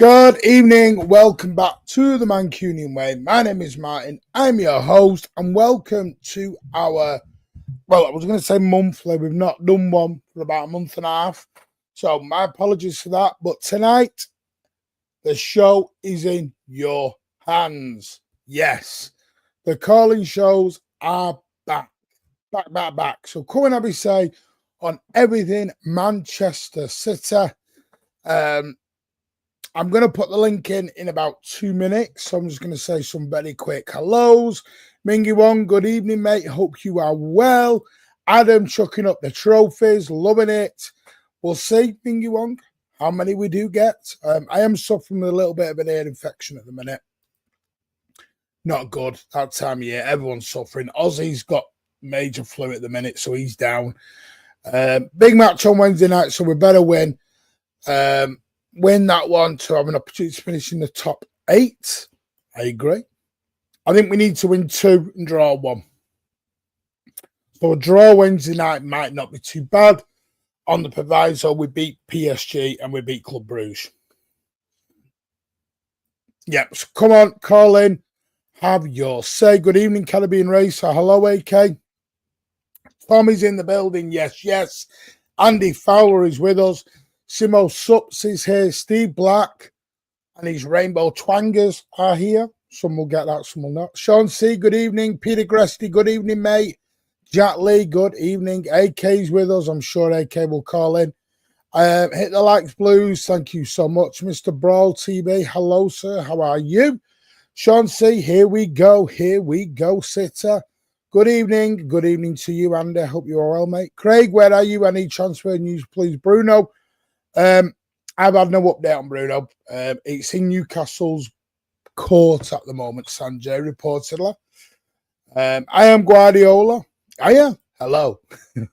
Good evening, welcome back to the Mancunian Way. My name is Martin, I'm your host, and welcome to our, I was going to say monthly, we've not done one for about a month and a half, so my apologies for that, but tonight, the show is in your hands. Yes, the calling shows are back. So come and have a say on everything Manchester City. I'm going to put the link in about 2 minutes. So I'm just going to say some very quick hellos. Mingy Wong, good evening, mate. Hope you are well. Adam chucking up the trophies, loving it. We'll see, Mingy Wong, how many we do get. I am suffering with a little bit of an ear infection at the minute. Not good that time of year. Everyone's suffering. Ozzy's got major flu at the minute, so he's down. Big match on Wednesday night, so we better win. Win that one to have an opportunity to finish in the top 8. I agree. I think we need to win 2 and draw 1. So a draw Wednesday night might not be too bad. On the proviso, we beat PSG and we beat Club Bruges. Yep, so come on, call in. Have your say. Good evening, Caribbean Racer. Hello, AK. Tommy's in the building. Yes. Andy Fowler is with us. Simo Sups is here. Steve Black and his Rainbow Twangers are here. Some will get that, some will not. Sean C, good evening. Peter Gresty, good evening, mate. Jack Lee, good evening. AK's with us. I'm sure AK will call in. Hit the likes, Blues. Thank you so much. Mr. Brawl TV, hello, sir. How are you? Sean C, here we go. Here we go, sitter. Good evening. Good evening to you, Andy. Hope you are well, mate. Craig, where are you? Any transfer news, please? Bruno. I've had no update on Bruno. It's in Newcastle's court at the moment, Sanjay, reportedly. I am Guardiola. Are you? Hello.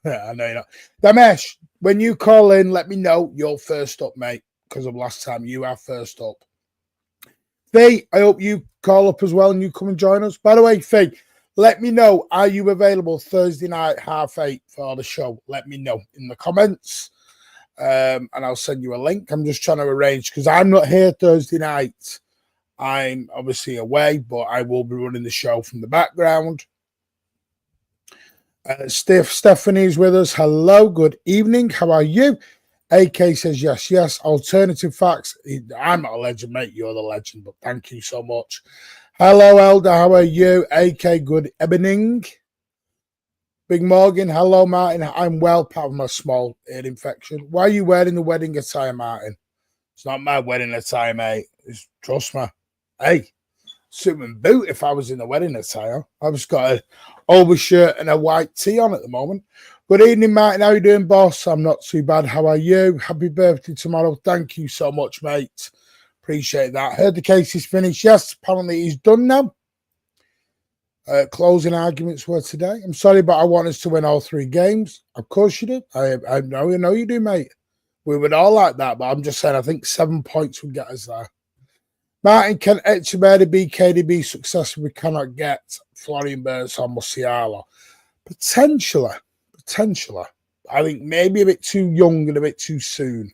I know you're not. Damesh, when you call in, let me know you're first up, mate, because of last time you are first up. Fee, I hope you call up as well and you come and join us. By the way, Fee, let me know, are you available Thursday night, 8:30 for the show? Let me know in the comments. And I'll send you a link. I'm just trying to arrange because I'm not here Thursday night. I'm obviously away, but I will be running the show from the background. Stephanie's with us. Hello, good evening. How are you? AK says yes. Alternative facts. I'm not a legend, mate. You're the legend, but thank you so much. Hello, Elder. How are you? AK, good evening. Big Morgan, hello, Martin. I'm well, part of my small ear infection. Why are you wearing the wedding attire, Martin? It's not my wedding attire, mate. Trust me. Hey, suit and boot if I was in the wedding attire. I've just got an overshirt and a white tee on at the moment. Good evening, Martin. How are you doing, boss? I'm not too bad. How are you? Happy birthday tomorrow. Thank you so much, mate. Appreciate that. Heard the case is finished. Yes, apparently he's done now. Closing arguments were today. I'm sorry, but I want us to win all 3 games. Of course you do. I know you do, mate. We would all like that, but I'm just saying I think 7 points would get us there. Martin, can Echeverri be KDB successful? We cannot get Florian Wirtz or Musiala. Potentially. I think maybe a bit too young and a bit too soon.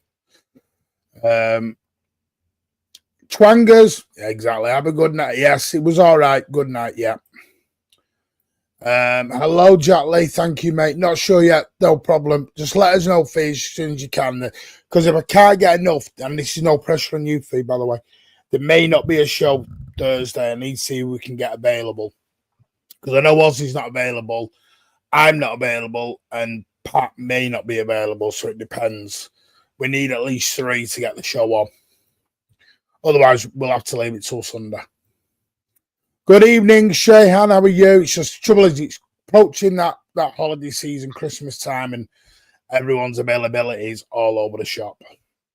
Twangers, yeah, exactly. Have a good night. Yes, it was all right. Good night, yeah. Hello, Jack Lee. Thank you, mate. Not sure yet. No problem. Just let us know, Fee, as soon as you can. Because if I can't get enough, and this is no pressure on you, Fee, by the way, there may not be a show Thursday. I need to see who we can get available. Because I know Ozzy's not available. I'm not available. And Pat may not be available, so it depends. We need at least 3 to get the show on. Otherwise, we'll have to leave it till Sunday. Good evening, Shayhan. How are you? It's just trouble is it's approaching that holiday season, Christmas time, and everyone's availability is all over the shop.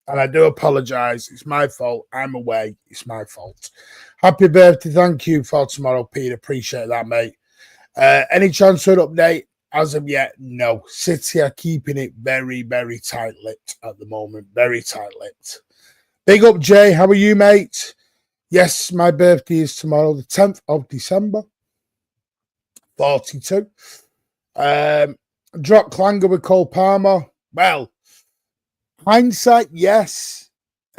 And I do apologise. It's my fault. I'm away. It's my fault. Happy birthday. Thank you for tomorrow, Pete. Appreciate that, mate. Any transfer update? As of yet, no. City are keeping it very, very tight-lipped at the moment. Very tight-lipped. Big up, Jay. How are you, mate? Yes, my birthday is tomorrow, the 10th of December. 42. Drop Clanger with Cole Palmer. Well, hindsight, yes.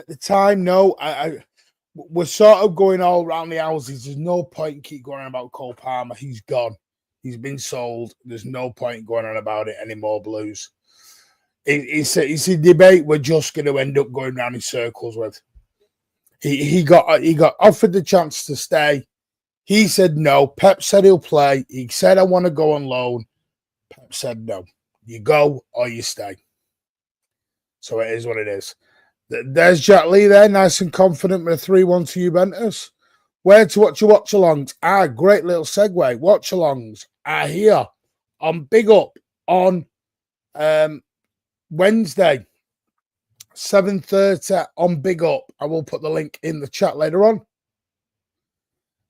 At the time, no. We're sort of going all around the houses. There's no point in keep going on about Cole Palmer. He's gone. He's been sold. There's no point going on about it anymore, Blues. It's a debate we're just going to end up going round in circles with. He got offered the chance to stay. He said no. Pep said he'll play. He said, I want to go on loan. Pep said no. You go or you stay. So it is what it is. There's Jack Lee there, nice and confident with a 3-1 to Juventus. Where to watch your watch-alongs? Great little segue. Watch-alongs are here on Big Up on Wednesday, 7:30 on Big Up. I will put the link in the chat later on.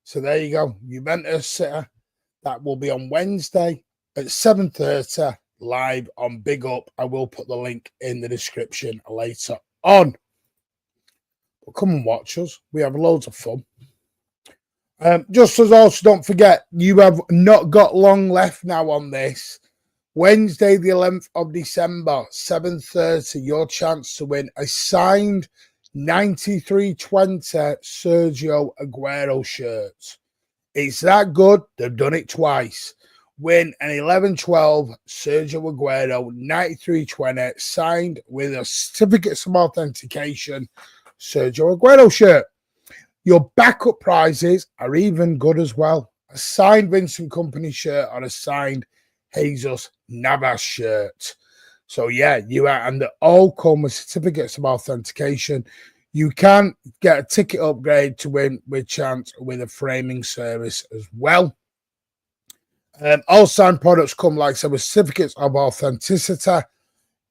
So there you go. Juventus, that will be on Wednesday at 7:30 live on Big Up. I will put the link in the description later on. But come and watch us. We have loads of fun. Just as also, don't forget, you have not got long left now on this. Wednesday, the 11th of December, 7:30, your chance to win a signed 9320 Sergio Aguero shirt. It's that good. They've done it twice. Win an 11-12 Sergio Aguero 9320 signed with a certificate of authentication Sergio Aguero shirt. Your backup prizes are even good as well. A signed Vincent Kompany shirt or a signed Jesus Navas shirt. So yeah, you are, and they all come with certificates of authentication. You can get a ticket upgrade to win with chance with a framing service as well. All signed products come, like I said, with certificates of authenticity.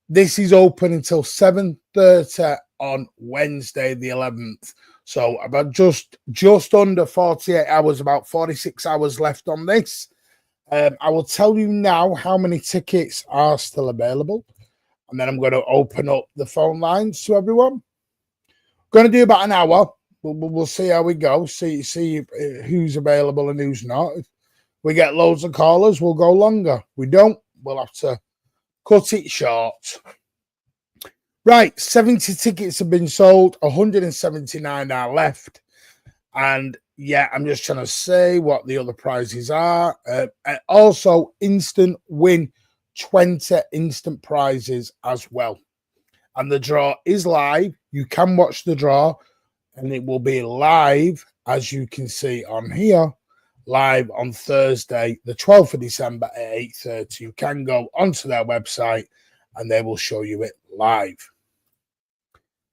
This is open until 7:30 on Wednesday, the 11th. So about just under 48 hours, about 46 hours left on this. I will tell you now how many tickets are still available. And then I'm going to open up the phone lines to everyone. Going to do about an hour. We'll see how we go. See who's available and who's not. If we get loads of callers, we'll go longer. We don't, we'll have to cut it short. Right, 70 tickets have been sold. 179 are left. And yeah, I'm just trying to say what the other prizes are. Also, instant win 20 instant prizes as well. And the draw is live. You can watch the draw, and it will be live, as you can see on here, live on Thursday, the 12th of December at 8:30. You can go onto their website, and they will show you it live.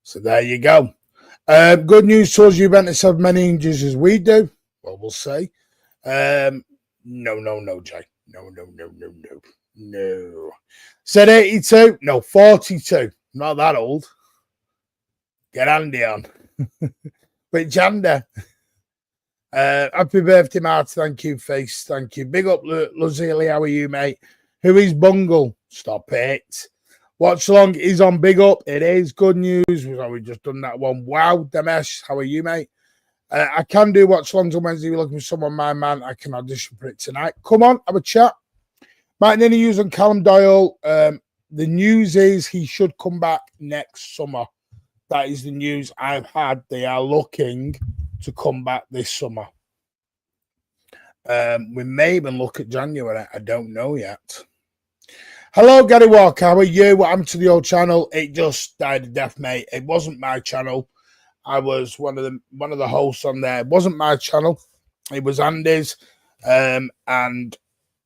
So there you go. Good news towards Juventus have many injuries as we do. Well, we'll see. No, Jay. No. Said 82. No, 42. Not that old. Get Andy on. Which Andy? Happy birthday, Martin. Thank you, Face. Thank you. Big up, Luzili. How are you, mate? Who is Bungle? Stop it. Watch along is on Big Up. It is good news. We've just done that one. Wow, Demesh. How are you, mate? I can do watch alongs on Wednesday. You're looking for someone, my man. I can audition for it tonight. Come on, have a chat. Might need news on Callum Doyle. The news is he should come back next summer. That is the news I've had. They are looking to come back this summer. We may even look at January. I don't know yet. Hello, Gary Walker. How are you? What happened to the old channel? It just died a death, mate. It wasn't my channel. I was one of the hosts on there. It wasn't my channel. It was Andy's. And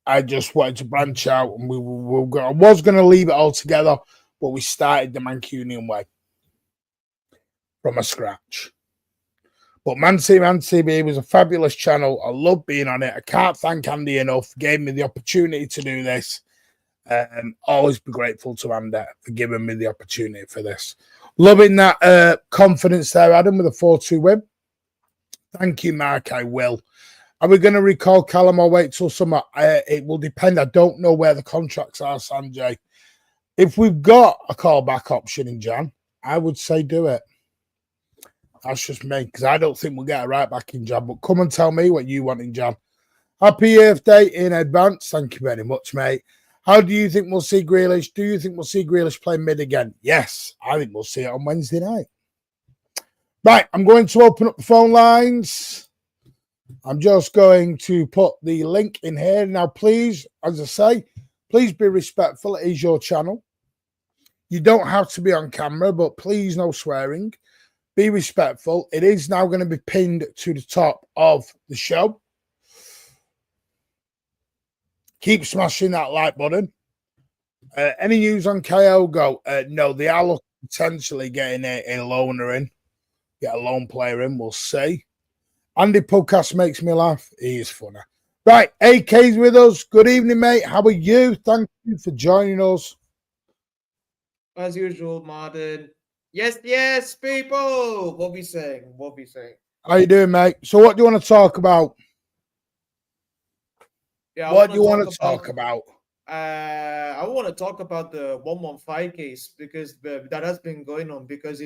I just wanted to branch out, and I was going to leave it all together, but we started the Mancunian way from a scratch. But Man TV was a fabulous channel. I love being on it. I can't thank Andy enough. Gave me the opportunity to do this. Always be grateful to Andy for giving me the opportunity for this. Loving that confidence there, Adam, with a 4-2 win. Thank you, Mark. I will. Are we going to recall Callum or wait till summer? It will depend. I don't know where the contracts are, Sanjay. If we've got a callback option in Jan, I would say do it. That's just me, because I don't think we'll get it right back in Jan. But come and tell me what you want in Jan. Happy Earth Day in advance. Thank you very much, mate. How do you think we'll see Grealish? Do you think we'll see Grealish play mid again? Yes, I think we'll see it on Wednesday night. Right, I'm going to open up the phone lines. I'm just going to put the link in here. Now, please, as I say, please be respectful. It is your channel. You don't have to be on camera, but please, no swearing. Be respectful. It is now going to be pinned to the top of the show. Keep smashing that like button. Any news on KO Go? No, they are looking potentially getting a loaner in. Get a loan player in. We'll see. Andy Podcast makes me laugh. He is funny. Right, AK's with us. Good evening, mate. How are you? Thank you for joining us. As usual, Martin. Yes, people. What we saying? How you doing, mate? So what do you want to talk about? Yeah, what do you want to talk about? I want to talk about the 115 case because that has been going on because,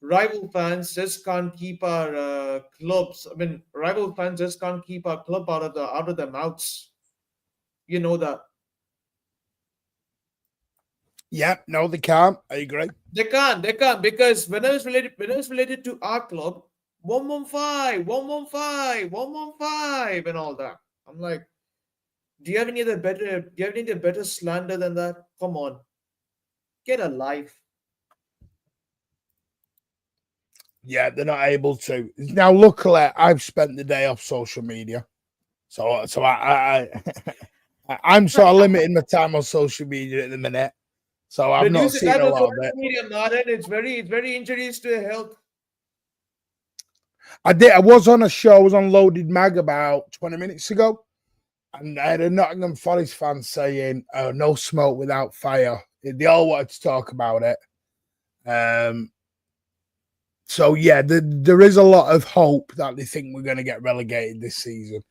rival fans just can't keep our clubs. I mean, rival fans just can't keep our club out of their mouths. You know that. Yeah, no, they can't. I agree. They can't because when it was related to our club, 115, 115, 115 and all that. I'm like, do you have any better slander than that? Come on. Get a life. Yeah, they're not able to. Now, luckily, I've spent the day off social media. So I'm sort of limiting my time on social media at the minute. So I've not Reduce the seen time a on lot of social it. media, Martin. It's very injurious to health. I was on a show. I was on Loaded Mag about 20 minutes ago. And I had a Nottingham Forest fan saying, no smoke without fire. They all wanted to talk about it. So, yeah, there is a lot of hope that they think we're going to get relegated this season.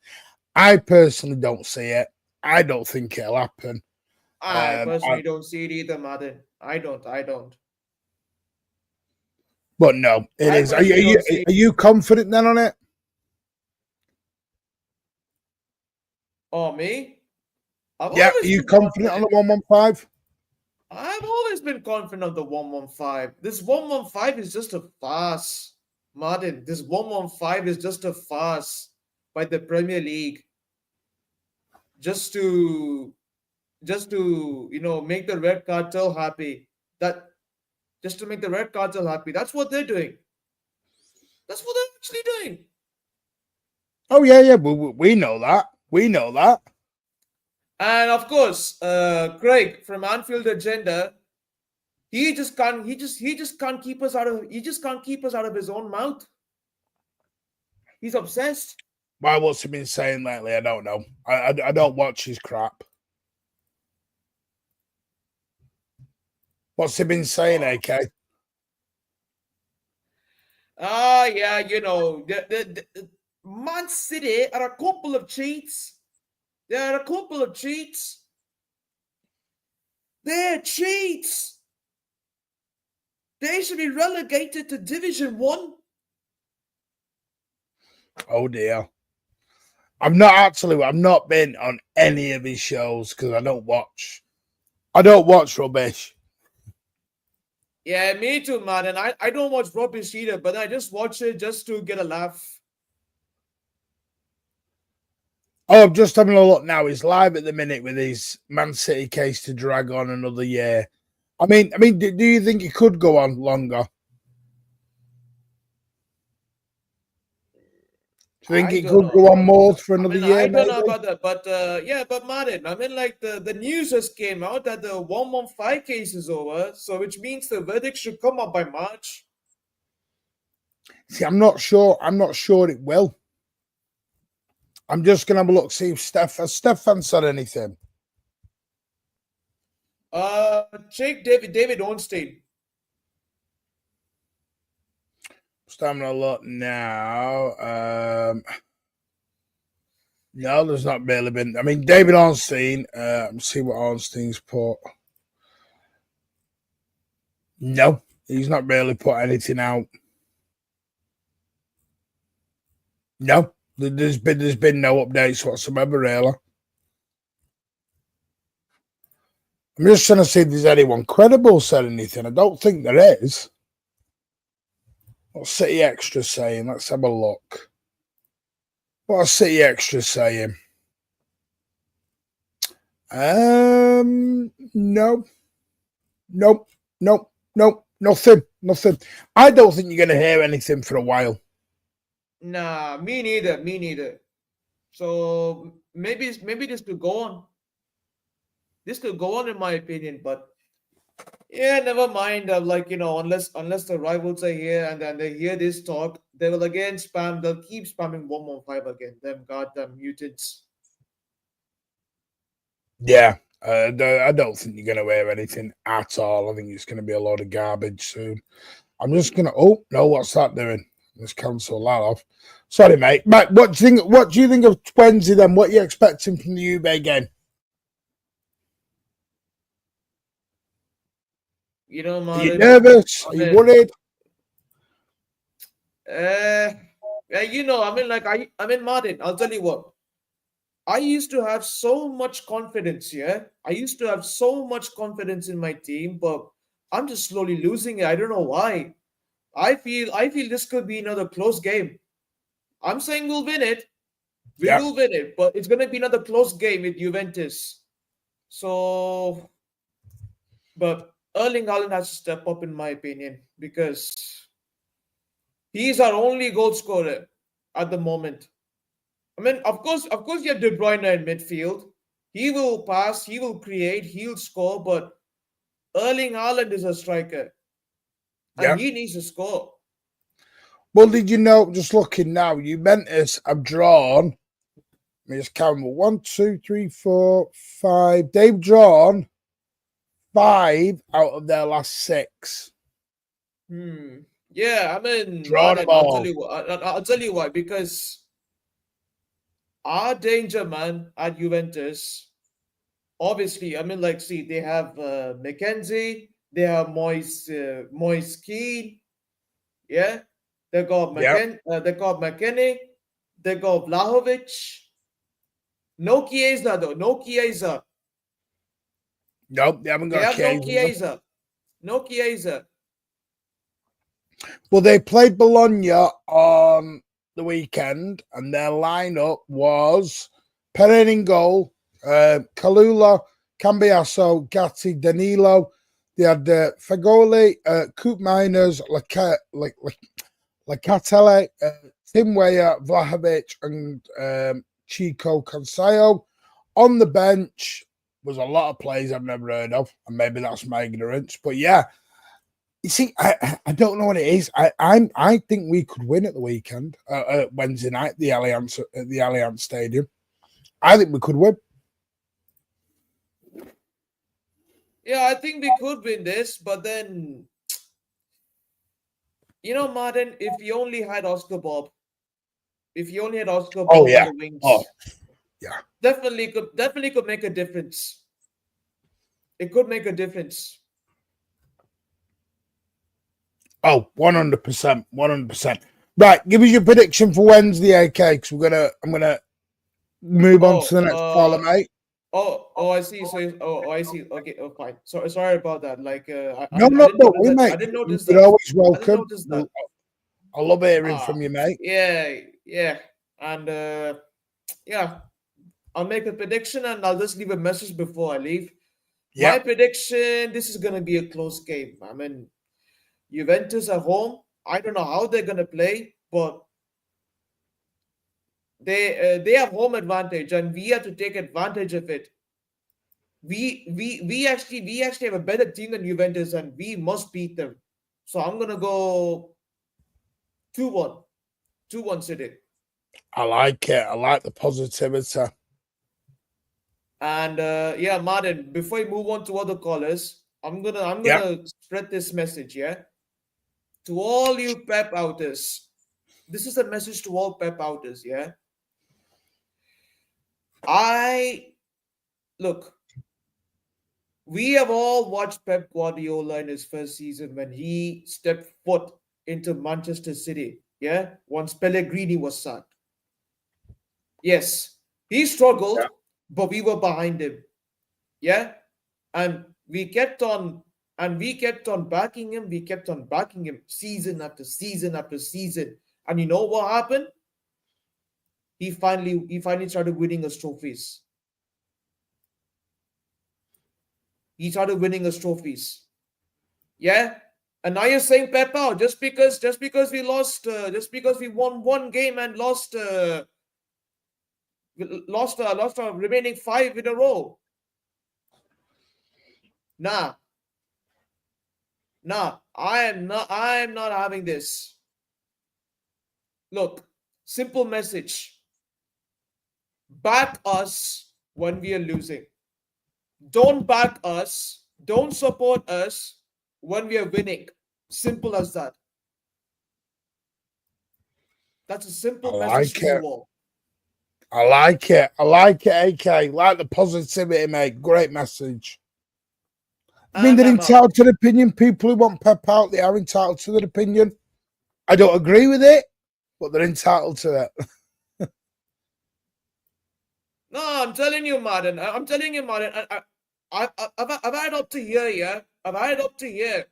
I personally don't see it. I don't think it'll happen. I personally don't see it either, Martin. I don't. But no, it is. Are Don't you confident then on it? Oh, me? Yeah, are you confident on the 115? I've always been confident of the 115. This 115 is just a farce, Martin. This 115 is just a farce by the Premier League. Just to make the red cartel happy. That just to make the red cartel happy. That's what they're doing. That's what they're actually doing. Oh yeah, we know that. We know that. And of course, Craig from Anfield Agenda, he just can't keep us out of his own mouth. He's obsessed. Why? What's he been saying lately? I don't know. I don't watch his crap. What's he been saying, AK? Yeah, the Man City are a couple of cheats. They are a couple of cheats. They're cheats. They should be relegated to Division 1. Oh dear. I've not been on any of his shows because I don't watch rubbish. Yeah, me too, man. And I don't watch rubbish either, but I just watch it just to get a laugh. Oh, I'm just having a look now. He's live at the minute with his Man City case to drag on another year. I mean, do you think it could go on longer? Do you think it could go on more for another year? I don't know about that, but but Martin, like the news just came out that the 115 case is over, so which means the verdict should come up by March. See, I'm not sure it will. I'm just gonna have a look, see if Stefan said anything. Check David Ornstein. Just having a look now. No, there's not really been. I mean, David Ornstein. Let's see what Ornstein's put. No, he's not really put anything out. No, there's been no updates whatsoever, really. I'm just trying to see if there's anyone credible said anything. I don't think there is. What's City Extra saying? Let's have a look. What's City Extra saying? No, nope, nothing. I don't think you're going to hear anything for a while. Nah, me neither. So maybe this could go on. This could go on, in my opinion, but yeah, never mind. Unless the rivals are here and then they hear this talk, they will again spam. They'll keep spamming 115 again. Them goddamn mutants. Yeah, I don't think you're going to hear anything at all. I think it's going to be a load of garbage soon. I'm just going to. Oh no, what's that doing? Let's cancel that off. Sorry, mate. Mate, what do you think? What do you think of Wednesday then? What are you expecting from the Juve game? You know, Are you Martin. nervous? Are you worried? Martin, I'll tell you what. I used to have so much confidence, yeah. I used to have so much confidence in my team, but I'm just slowly losing it. I don't know why. I feel this could be another close game. I'm saying we'll win it. We Yeah. will win it, but it's gonna be another close game with Juventus. So, but Erling Haaland has to step up, in my opinion, because he's our only goal scorer at the moment. I mean, of course, you have De Bruyne in midfield. He will pass, he will create, he'll score, but Erling Haaland is a striker, and Yeah. he needs to score. Well, did you know? Just looking now, Juventus have drawn. Let me just count 1, 2, 3, 4, 5. They've drawn 5 out of their last 6. Yeah, I mean, Drawn them Martin, I'll tell all. you what. I'll tell you why. Because our danger man at Juventus, obviously, I mean, like, see, they have McKenzie, they have Moise Keane, yeah, Yeah. they got McKinney, they got Vlahovic. No Chiesa though, no Chiesa. Nope, they haven't They got a have no case. Chiesa, no Chiesa. Well, they played Bologna on the weekend, and their lineup was Perin in goal, Kalula, Cambiasso, Gatti, Danilo. They had Fagoli, Coop Miners, Lacatelle, Tim Weyer, Vlahovic, and Chico Cansayo. On the bench was a lot of players I've never heard of, and maybe that's my ignorance. But yeah, you see, I don't know what it is. I think we could win at the weekend, Wednesday night, the Allianz Stadium. I think we could win. Yeah, I think we could win this, but then Martin, if you only had Oscar Bob, Oh on yeah. the Oh wings, yeah. definitely could make a difference. It could make a difference. Oh, 100%. 100%. Right, give us your prediction for Wednesday, AK, because I'm gonna move on to the next caller, mate. I see. I see. Okay, fine. Sorry about that. Like, No, I didn't don't notice worry, that. mate. I didn't notice You're that. always I didn't welcome. notice that. I love hearing from you, mate. Yeah, and yeah, I'll make a prediction and I'll just leave a message before I leave. Yeah. My prediction: this is gonna be a close game. I mean, Juventus at home. I don't know how they're gonna play, but they have home advantage, and we have to take advantage of it. We actually have a better team than Juventus, and we must beat them. So I'm gonna go 2-1, 2-1 City. I like it. I like the positivity. And yeah, Martin, before we move on to other callers, I'm Yeah. gonna spread this message, yeah, to all you Pep outers. This is a message to all Pep outers, yeah. I look, we have all watched Pep Guardiola in his first season when he stepped foot into Manchester City. Yeah, once Pellegrini was sacked. Yes, he struggled, but we were behind him. Yeah, and we kept on And we kept on backing him. We kept on backing him season after season after season. And you know what happened? He finally started winning us trophies. He started winning us trophies. Yeah. And now you're saying Pep out just because we lost just because we won one game and lost our remaining five in a row. Nah, nah. I am not having this. Look, simple message. Back us when we are losing. Don't back us. Don't support us when we are winning. Simple as that. That's a I simple message like to you it. all. I like it. I like it, AK. Like the positivity, mate. Great message. I mean, And they're I'm out. entitled to their opinion. People who want Pep out, they are entitled to their opinion. I don't agree with it, but they're entitled to it. No, I'm telling you, Martin. I'm telling you, Martin. I've had up to here, yeah. I've had up to here.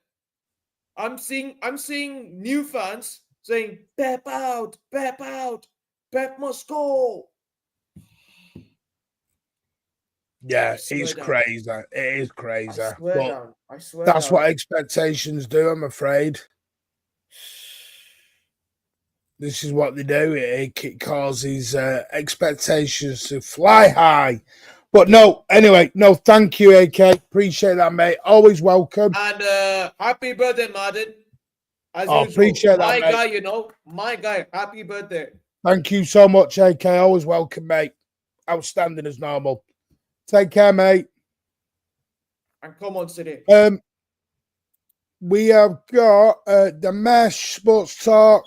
I'm seeing new fans saying Pep out, Pep out, Pep must go. I Yeah, swear it's down. crazy. It is I crazy. swear But down. I swear that's down. what expectations do, I'm afraid. This is what they do. It causes expectations to fly high. But no, anyway, no, thank you, AK. Appreciate that, mate. Always welcome. And happy birthday, Martin. As Oh, usual. appreciate that, My mate. guy, my guy. Happy birthday. Thank you so much, AK. Always welcome, mate. Outstanding as normal. Take care, mate. And come on, City. We have got the Mesh Sports Talk,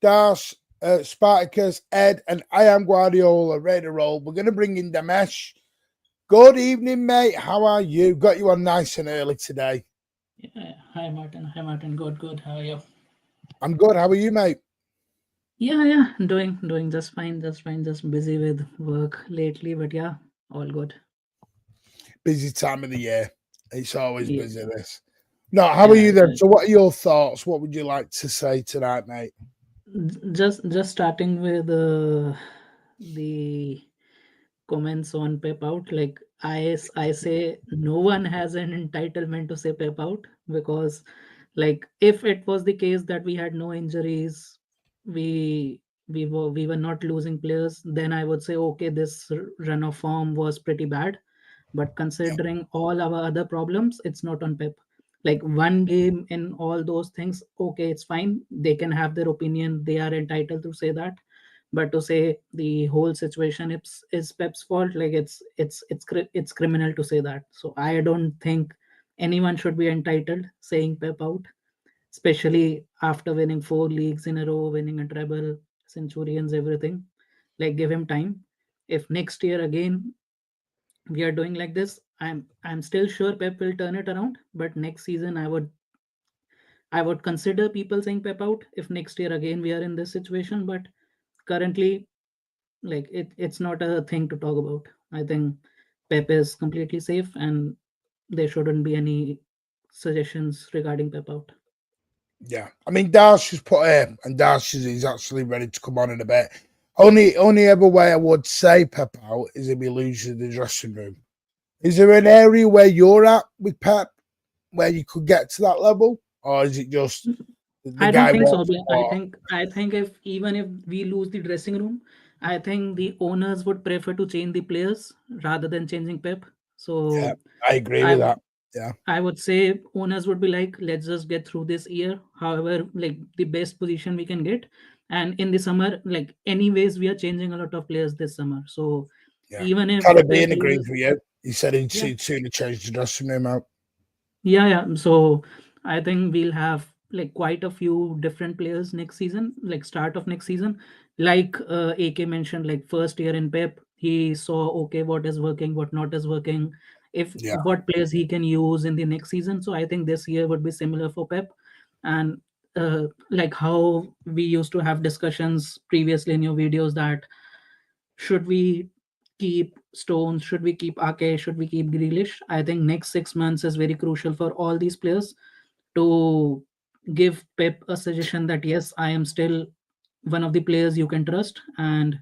Das, Spartacus, Ed, and I am Guardiola ready to roll. We're going to bring in the Mesh. Good evening, mate. How are you? Got you on nice and early today. Yeah, hi Martin. Hi Martin. Good, good. How are you? I'm good. How are you, mate? Yeah. Doing just fine. Just fine. Just busy with work lately, but yeah, all good. Busy time of the year. It's always Yeah, busy, this. No, how are yeah. you then? So, what are your thoughts? What would you like to say tonight, mate? Just starting with the comments on Pep out. Like I say, no one has an entitlement to say Pep out because, like, if it was the case that we had no injuries, we we were not losing players, then I would say okay, this run of form was pretty bad. But Yeah, considering all our other problems, it's not on Pep. Like one game and all those things, okay, it's fine. They can have their opinion. They are entitled to say that. But to say the whole situation is Pep's fault, like it's criminal to say that. So I don't think anyone should be entitled saying Pep out, especially after winning four leagues in a row, winning a treble, centurions, everything. Like give him time. If next year again we are doing like this, I'm still sure Pep will turn it around. But next season, I would consider people saying Pep out if next year again we are in this situation. But currently, like it's not a thing to talk about. I think Pep is completely safe, and there shouldn't be any suggestions regarding Pep out. yeah. I mean, Darcy's put here, and Darcy's is actually ready to come on in a bit. Only ever way I would say Pep out is if he loses the dressing room. Is there an area where you're at with Pep where you could get to that level, or is it just the I don't guy think so. walks apart? I think if even if we lose the dressing room, I think the owners would prefer to change the players rather than changing Pep. Yeah, So I agree I with would that. Yeah, I would say owners would be like, let's just get through this year, however, like the best position we can get. And in the summer, like anyways, we are changing a lot of players this summer. So yeah. even if Pep Caribbean agrees loses, with you. He said he'd yeah, sooner change the dressing room out. yeah. So I think we'll have like quite a few different players next season, like start of next season. Like AK mentioned, like first year in Pep, he saw okay what is working, what not is working, if Yeah, what players he can use in the next season. So I think this year would be similar for Pep, and like how we used to have discussions previously in your videos that should we keep Stones? Should we keep Ake? Should we keep Grealish? I think next 6 months is very crucial for all these players to give Pep a suggestion that yes, I am still one of the players you can trust, and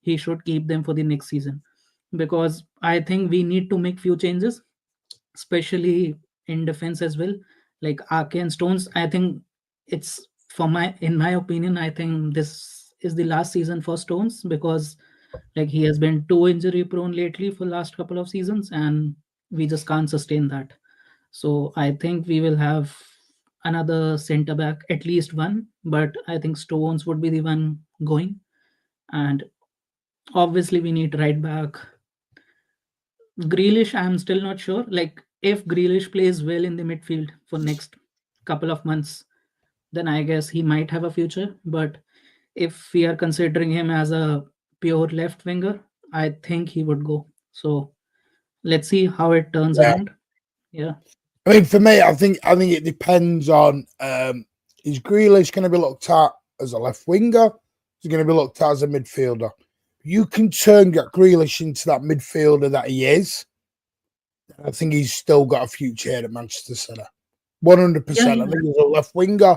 he should keep them for the next season. Because I think we need to make few changes, especially in defense as well. Like Ake and Stones, I think it's for my in my opinion, I think this is the last season for Stones, because like he has been too injury prone lately for last couple of seasons, and we just can't sustain that. So I think we will have another center back, at least one, but I think Stones would be the one going. And obviously we need right back. Grealish, I'm still not sure. Like if Grealish plays well in the midfield for next couple of months, then I guess he might have a future. But if we are considering him as a pure left winger, I think he would go. So let's see how it turns Yeah. around. Yeah. I mean, for me, I think it depends on is Grealish going to be looked at as a left winger? Is he going to be looked at as a midfielder? You can get Grealish into that midfielder that he is. I think he's still got a future here at Manchester City. 100%. Yeah, I yeah. think he's a left winger.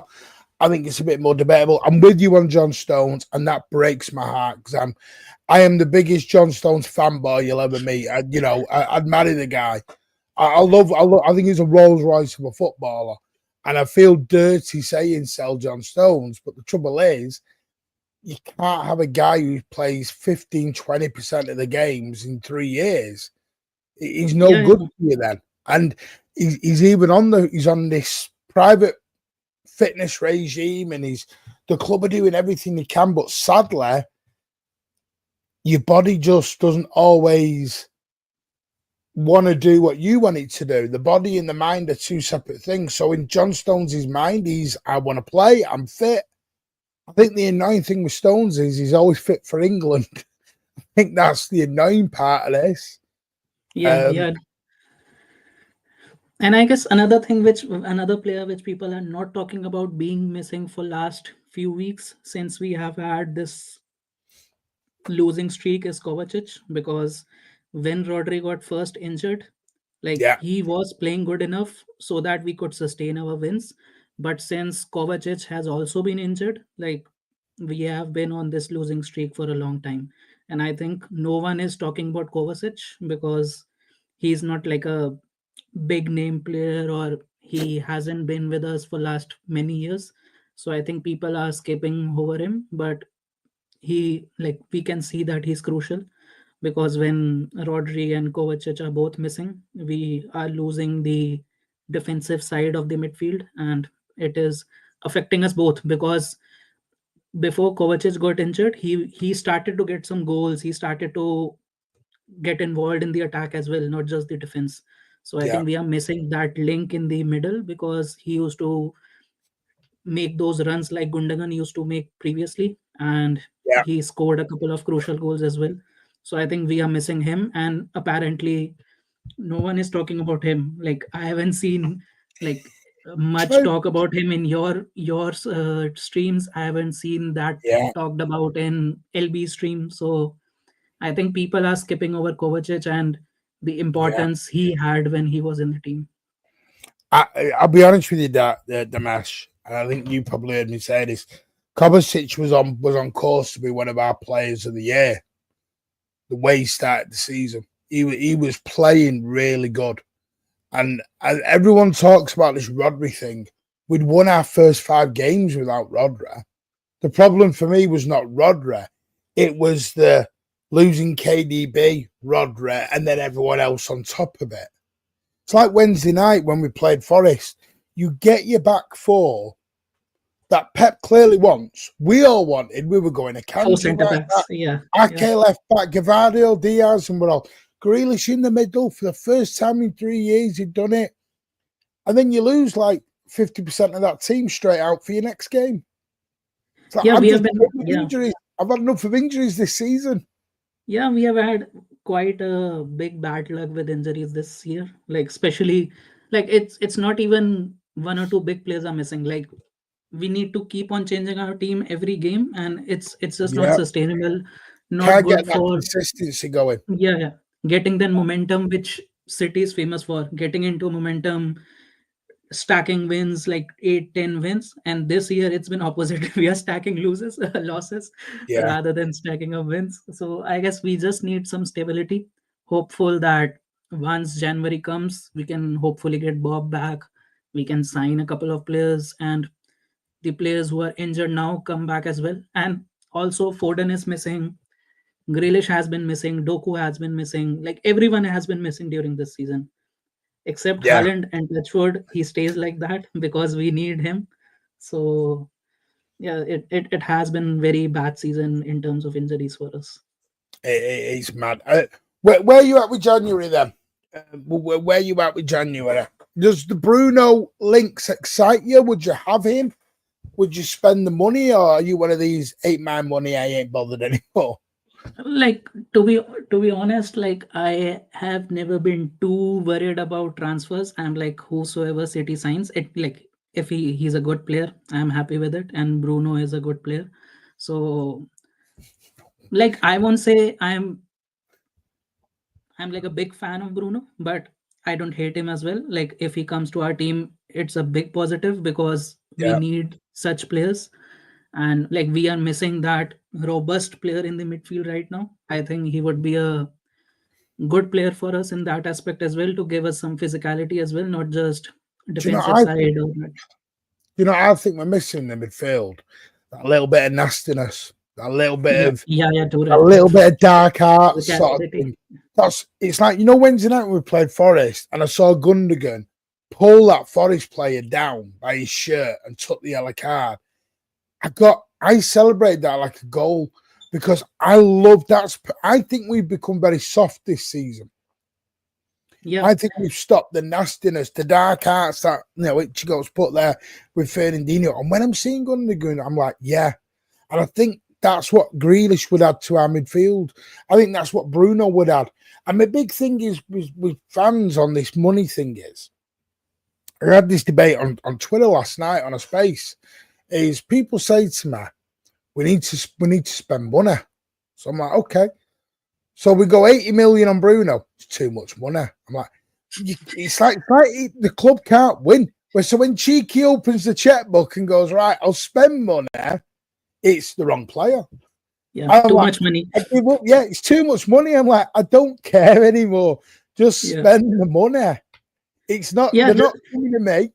I think it's a bit more debatable. I'm with you on John Stones, and that breaks my heart because I am the biggest John Stones fanboy you'll ever meet. I'd marry the guy. I think he's a Rolls Royce of a footballer, and I feel dirty saying sell John Stones. But the trouble is, you can't have a guy who plays 15-20% of the games in 3 years. He's no Yeah, good yeah. for you then, and he's even he's on this private fitness regime, and the club are doing everything they can, but sadly, your body just doesn't always want to do what you want it to do. The body and the mind are two separate things. So in John Stones' mind, I want to play, I'm fit. I think the annoying thing with Stones is he's always fit for England. I think that's the annoying part of this. Yeah, yeah. And I guess another player which people are not talking about being missing for last few weeks, since we have had this losing streak, is Kovacic. Because when Rodri got first injured, like Yeah, he was playing good enough so that we could sustain our wins. But since Kovacic has also been injured, like we have been on this losing streak for a long time. And I think no one is talking about Kovacic because he's not like a big name player, or he hasn't been with us for last many years. So I think people are skipping over him, but he, like, we can see that he's crucial, because when Rodri and Kovacic are both missing, we are losing the defensive side of the midfield, and it is affecting us both. Because before Kovacic got injured, he started to get some goals. He started to get involved in the attack as well, not just the defense. So I yeah, think we are missing that link in the middle, because he used to make those runs like Gundogan used to make previously, and yeah. he scored a couple of crucial goals as well. So I think we are missing him, and apparently no one is talking about him. Like I haven't seen like much So, talk about him in your streams. I haven't seen that yeah, talked about in LB stream. So I think people are skipping over Kovacic and the yeah. importance he had when he was in the team. I'll be honest with you, that the mash, and I think you probably heard me say this. Kovacic was on course to be one of our players of the year. The way he started the season, he was playing really good, and everyone talks about this Rodri thing. We'd won our first 5 games without Rodri. The problem for me was not Rodri; it was the losing KDB, Rodri, and then everyone else on top of it. It's like Wednesday night when we played Forest. You get your back four that Pep clearly wants. We all wanted. We were going to Four Kanji center right backs. Yeah. back, Yeah. Ake left back, Gavardio, Diaz, and we're all Grealish in the middle for the first time in 3 years. He'd done it, and then you lose like 50% of that team straight out for your next game. It's like Yeah, I'm we have just been, yeah. injuries. I've had enough of injuries this season. Yeah, we have had quite a big bad luck with injuries this year. Like especially, like it's not even one or two big players are missing. Like we need to keep on changing our team every game, and it's just not Yeah, sustainable not Can't get good that for, consistency going. yeah, yeah, getting that momentum which City is famous for, getting into momentum, stacking wins like 8, 10 wins. And this year it's been opposite. We are stacking losses, losses, Yeah. rather than stacking up wins. So I guess we just need some stability. Hopeful that once January comes, we can hopefully get Bob back. We can sign a couple of players, and the players who are injured now come back as well. And also Foden is missing, Grealish has been missing, Doku has been missing, like everyone has been missing during this season except Yeah. Haaland and Touchwood. He stays like that because we need him. So yeah, it has been very bad season in terms of injuries for us. It's mad. Where are you at with January then? Where are you at with January? Does the Bruno links excite you? Would you have him? Would you spend the money, or are you one of these 8-man money? I ain't bothered anymore. Like to be honest, like I have never been too worried about transfers. I'm like whosoever City signs it, like if he's a good player, I'm happy with it, and Bruno is a good player. So like I won't say I'm like a big fan of Bruno, but I don't hate him as well. Like if he comes to our team, it's a big positive because we Yeah. need such players. And like we are missing that robust player in the midfield right now. I think he would be a good player for us in that aspect as well, to give us some physicality as well, not just Do you know? defensive side or I think we're missing in the midfield that little bit of nastiness, that little bit yeah, of yeah, yeah, a totally. little bit of dark arts sort of Physicality. thing. It's like, Wednesday night when we played Forest and I saw Gundogan pull that Forest player down by his shirt and took the yellow card. I celebrated that like a goal because I love that. I think we've become very soft this season. Yeah, I think we've stopped the nastiness, the dark arts that Ichigo's put there with Fernandinho. And when I'm seeing Gundogan, I'm like, yeah. And I think that's what Grealish would add to our midfield. I think that's what Bruno would add. And my big thing is with fans on this money thing is, I had this debate on Twitter last night on a space, is people say to me, we need to spend money. So I'm like, okay. So we go 80 million on Bruno. It's too much money. I'm like, it's like the club can't win. So when Cheeky opens the checkbook and goes, right, I'll spend money, it's the wrong player. yeah, too much money. I give up. Yeah, it's too much money. I'm like, I don't care anymore. Just spend the money. It's not, Yeah, they're not coming to me.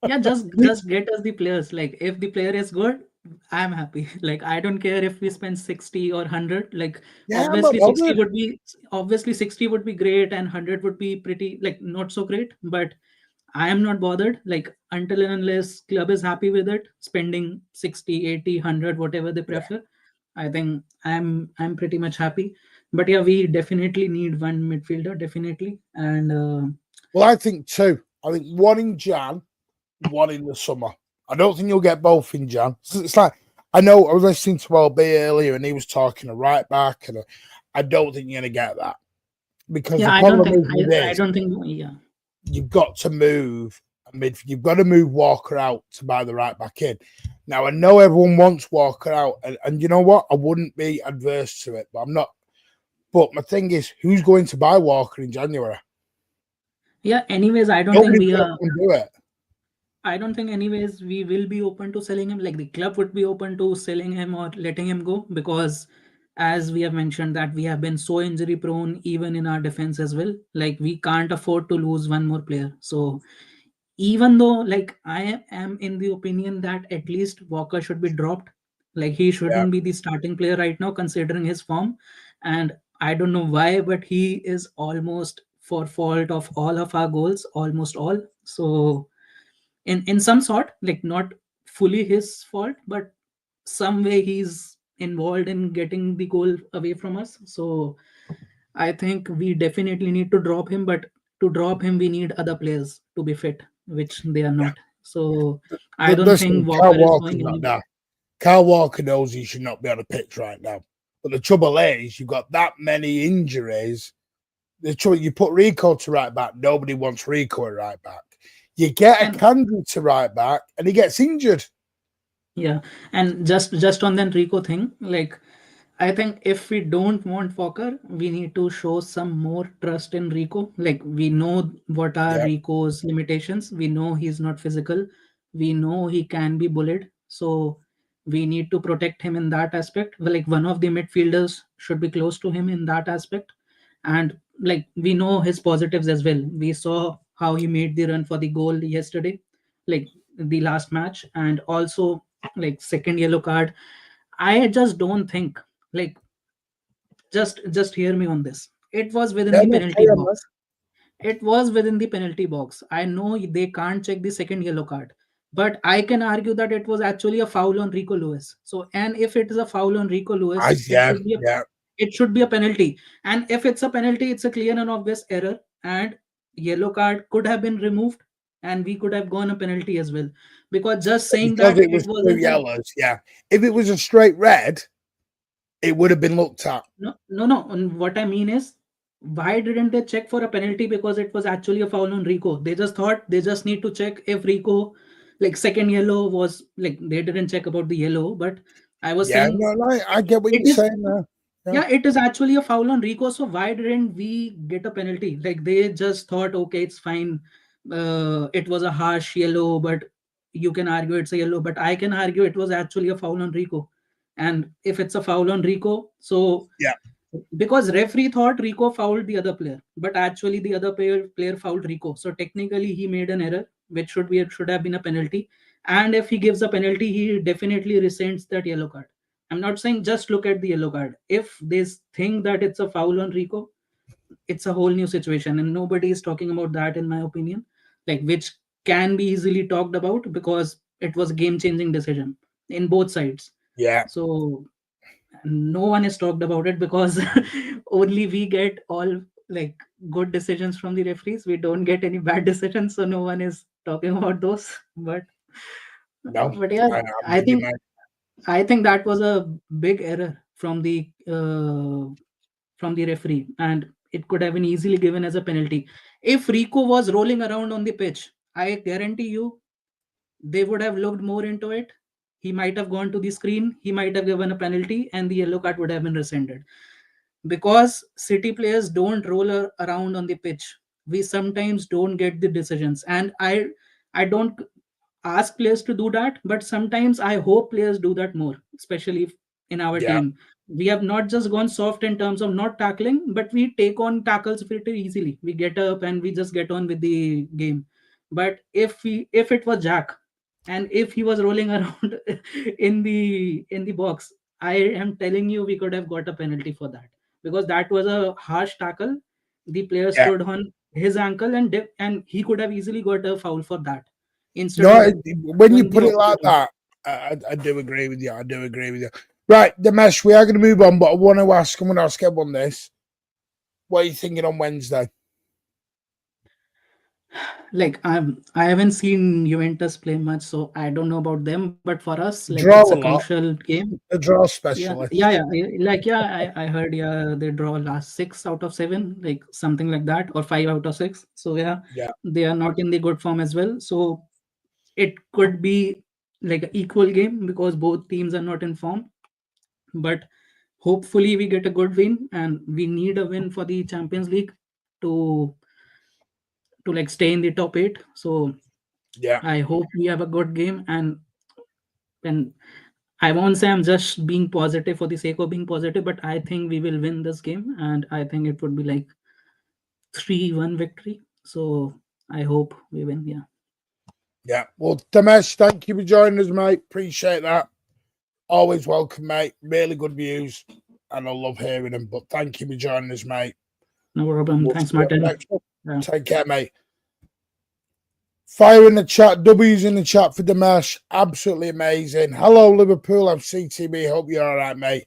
yeah, just get us the players. Like if the player is good, I'm happy. Like I don't care if we spend 60 or 100. Like Yeah, I'm not obviously 60 bothered. would be obviously 60 would be great, and 100 would be pretty like not so great. But I am not bothered. Like until and unless club is happy with it, spending 60, 80, 100, whatever they Yeah. prefer, I think I'm pretty much happy. But yeah, we definitely need one midfielder, definitely. And Well, I think two. I think one in Jan, one in the summer. I don't think you'll get both in Jan. It's like, I know I was listening to LB earlier and he was talking a right back, and I don't think you're going to get that because yeah, the I don't problem think is with I this, don't think yeah. you've got to move you've got to move Walker out to buy the right back in. Now I know everyone wants Walker out, and you know what? I wouldn't be adverse to it, but I'm not. But my thing is, who's going to buy Walker in January? Yeah, anyways, Nobody's going to do it. I don't think anyways we will be open to selling him. Like the club would be open to selling him or letting him go, because as we have mentioned that we have been so injury prone even in our defense as well. Like we can't afford to lose one more player. So even though like I am in the opinion that at least Walker should be dropped, like he Yeah. shouldn't be the starting player right now considering his form. And I don't know why, but he is almost for fault of all of our goals, almost all. So in some sort, like not fully his fault, but some way he's involved in getting the goal away from us. So I think we definitely need to drop him, but to drop him we need other players to be fit, which they are not. So I don't Listen, think Kyle Walker is Walker's going not anywhere. there. Kyle Walker knows he should not be on the pitch right now. But the trouble is, you've got that many injuries. The trouble, you put Rico to right back, nobody wants Rico at right back. You get a And candidate to right back, and he gets injured. yeah, and just on the Enrico thing, like I think if we don't want Fokker, we need to show some more trust in Rico. Like we know what are Yeah, Rico's limitations. We know he's not physical. We know he can be bullied. So we need to protect him in that aspect. Well, like one of the midfielders should be close to him in that aspect. And like we know his positives as well. We saw how he made the run for the goal yesterday, like the last match, and also like second yellow card. I just don't think, like, just hear me on this. It was within yeah, the no, penalty carry on, mate. box. It was within the penalty box. I know they can't check the second yellow card, but I can argue that it was actually a foul on Rico Lewis. So, and if it is a foul on Rico Lewis, Yeah, yeah, it should be a penalty. And if it's a penalty, it's a clear and obvious error, and yellow card could have been removed, and we could have gone a penalty as well. Because just saying because that it it was two wasn't a yellows. Yeah, if it was a straight red, it would have been looked at. no. And what I mean is, why didn't they check for a penalty? Because it was actually a foul on Rico. They just thought they just need to check if Rico, like second yellow was like they didn't check about the yellow. But I was Yeah, saying no, no, I get what it you're is, saying there. Yeah, yeah, it is actually a foul on Rico. So why didn't we get a penalty? Like they just thought, okay, it's fine. It was a harsh yellow, but you can argue it's a yellow. But I can argue it was actually a foul on Rico. And if it's a foul on Rico, so yeah, because referee thought Rico fouled the other player, but actually the other player fouled Rico. So technically he made an error, which should have been a penalty. And if he gives a penalty, he definitely rescinds that yellow card. I'm not saying just look at the yellow card. If they think that it's a foul on Rico, it's a whole new situation, and nobody is talking about that, in my opinion. Like which can be easily talked about because it was a game-changing decision in both sides. yeah, So no one has talked about it because only we get all like good decisions from the referees. We don't get any bad decisions, so no one is talking about those. But no, yeah, I'm i with you, think mate. I think that was a big error from the referee, and it could have been easily given as a penalty. If Rico was rolling around on the pitch, I guarantee you they would have looked more into it. He might have gone to the screen, he might have given a penalty, and the yellow card would have been rescinded. Because City players don't roll around on the pitch, we sometimes don't get the decisions. And I don't ask players to do that, but sometimes I hope players do that more, especially in our Yeah, team. We have not just gone soft in terms of not tackling, but we take on tackles pretty easily. We get up and we just get on with the game. But if it was Jack, and if he was rolling around in the box, I am telling you we could have got a penalty for that, because that was a harsh tackle. The player yeah. stood on his ankle and he could have easily got a foul for that instead No, of when you going the put it like opposite way. that, I do agree with you. I do agree with you. Right, Dinesh, we are going to move on, but I want to ask, I'm going to ask everyone this. What are you thinking on Wednesday? Like I haven't seen Juventus play much, so I don't know about them. But for us, like it's Draw a a lot. crucial game. The draw Yeah, specialist. like yeah, I heard yeah they draw last 6 out of 7, like something like that, or 5 out of 6. So yeah, Yeah, they are not in the good form as well. So it could be like an equal game because both teams are not in form. But hopefully we get a good win, and we need a win for the Champions League to like stay in the top 8. So yeah, I hope we have a good game, and I won't say I'm just being positive for the sake of being positive, but I think we will win this game, and I think it would be like 3-1 victory. So I hope we win. Yeah. yeah. Well, Dinesh, thank you for joining us, mate. Appreciate that. Always welcome, mate. Really good views, and I love hearing them. But thank you for joining us, mate. No problem. We'll see Thanks, you on the Martin. next one. Yeah. Take care, mate. Fire in the chat, W's in the chat for Dinesh. Absolutely amazing. Hello, Liverpool. I'm CTB. Hope you're all right, mate.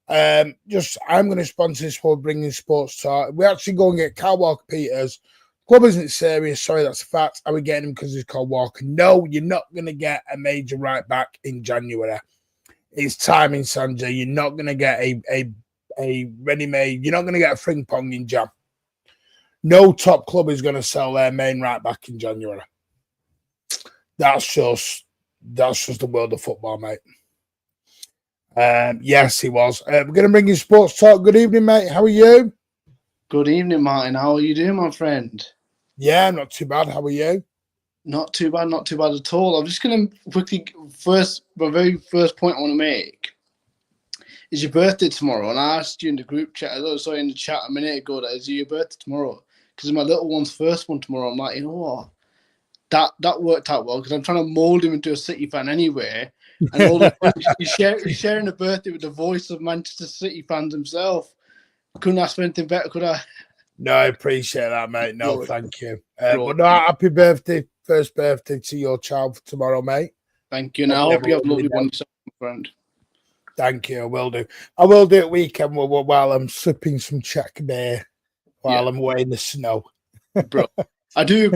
I'm going to sponsor this for bringing sports talk. We actually go and get Kyle Walker Peters. Club isn't serious. Sorry, that's a fact. Are we getting him because he's called Walker? No, you're not going to get a major right back in January. It's timing, Sanjay. You're not going to get a ready-made. You're not going to get a fring pong in Jan. No top club is going to sell their main right back in January. That's just the world of football, mate. Yes, he was. We're going to bring you sports talk. Good evening, mate. How are you? Good evening, Martin. How are you doing, my friend? Yeah, not too bad. How are you? Not too bad at all. I'm just going to quickly, my very first point I want to make is your birthday tomorrow. And I asked you in the group chat, in the chat a minute ago, that is your birthday tomorrow. Because my little one's first one tomorrow. I'm like, you know what? That worked out well because I'm trying to mould him into a City fan anyway. And all of he's sharing a birthday with the voice of Manchester City fans himself. Couldn't ask for anything better, could I? No, I appreciate that, mate. No, Bro. thank you. Bro. But no, happy birthday, first birthday to your child for tomorrow, mate. Thank you. And I hope you have a lovely one yourself, my friend. Thank you. I will do. I will do it weekend while I'm sipping some Czech beer while I'm away in the snow. Bro, I do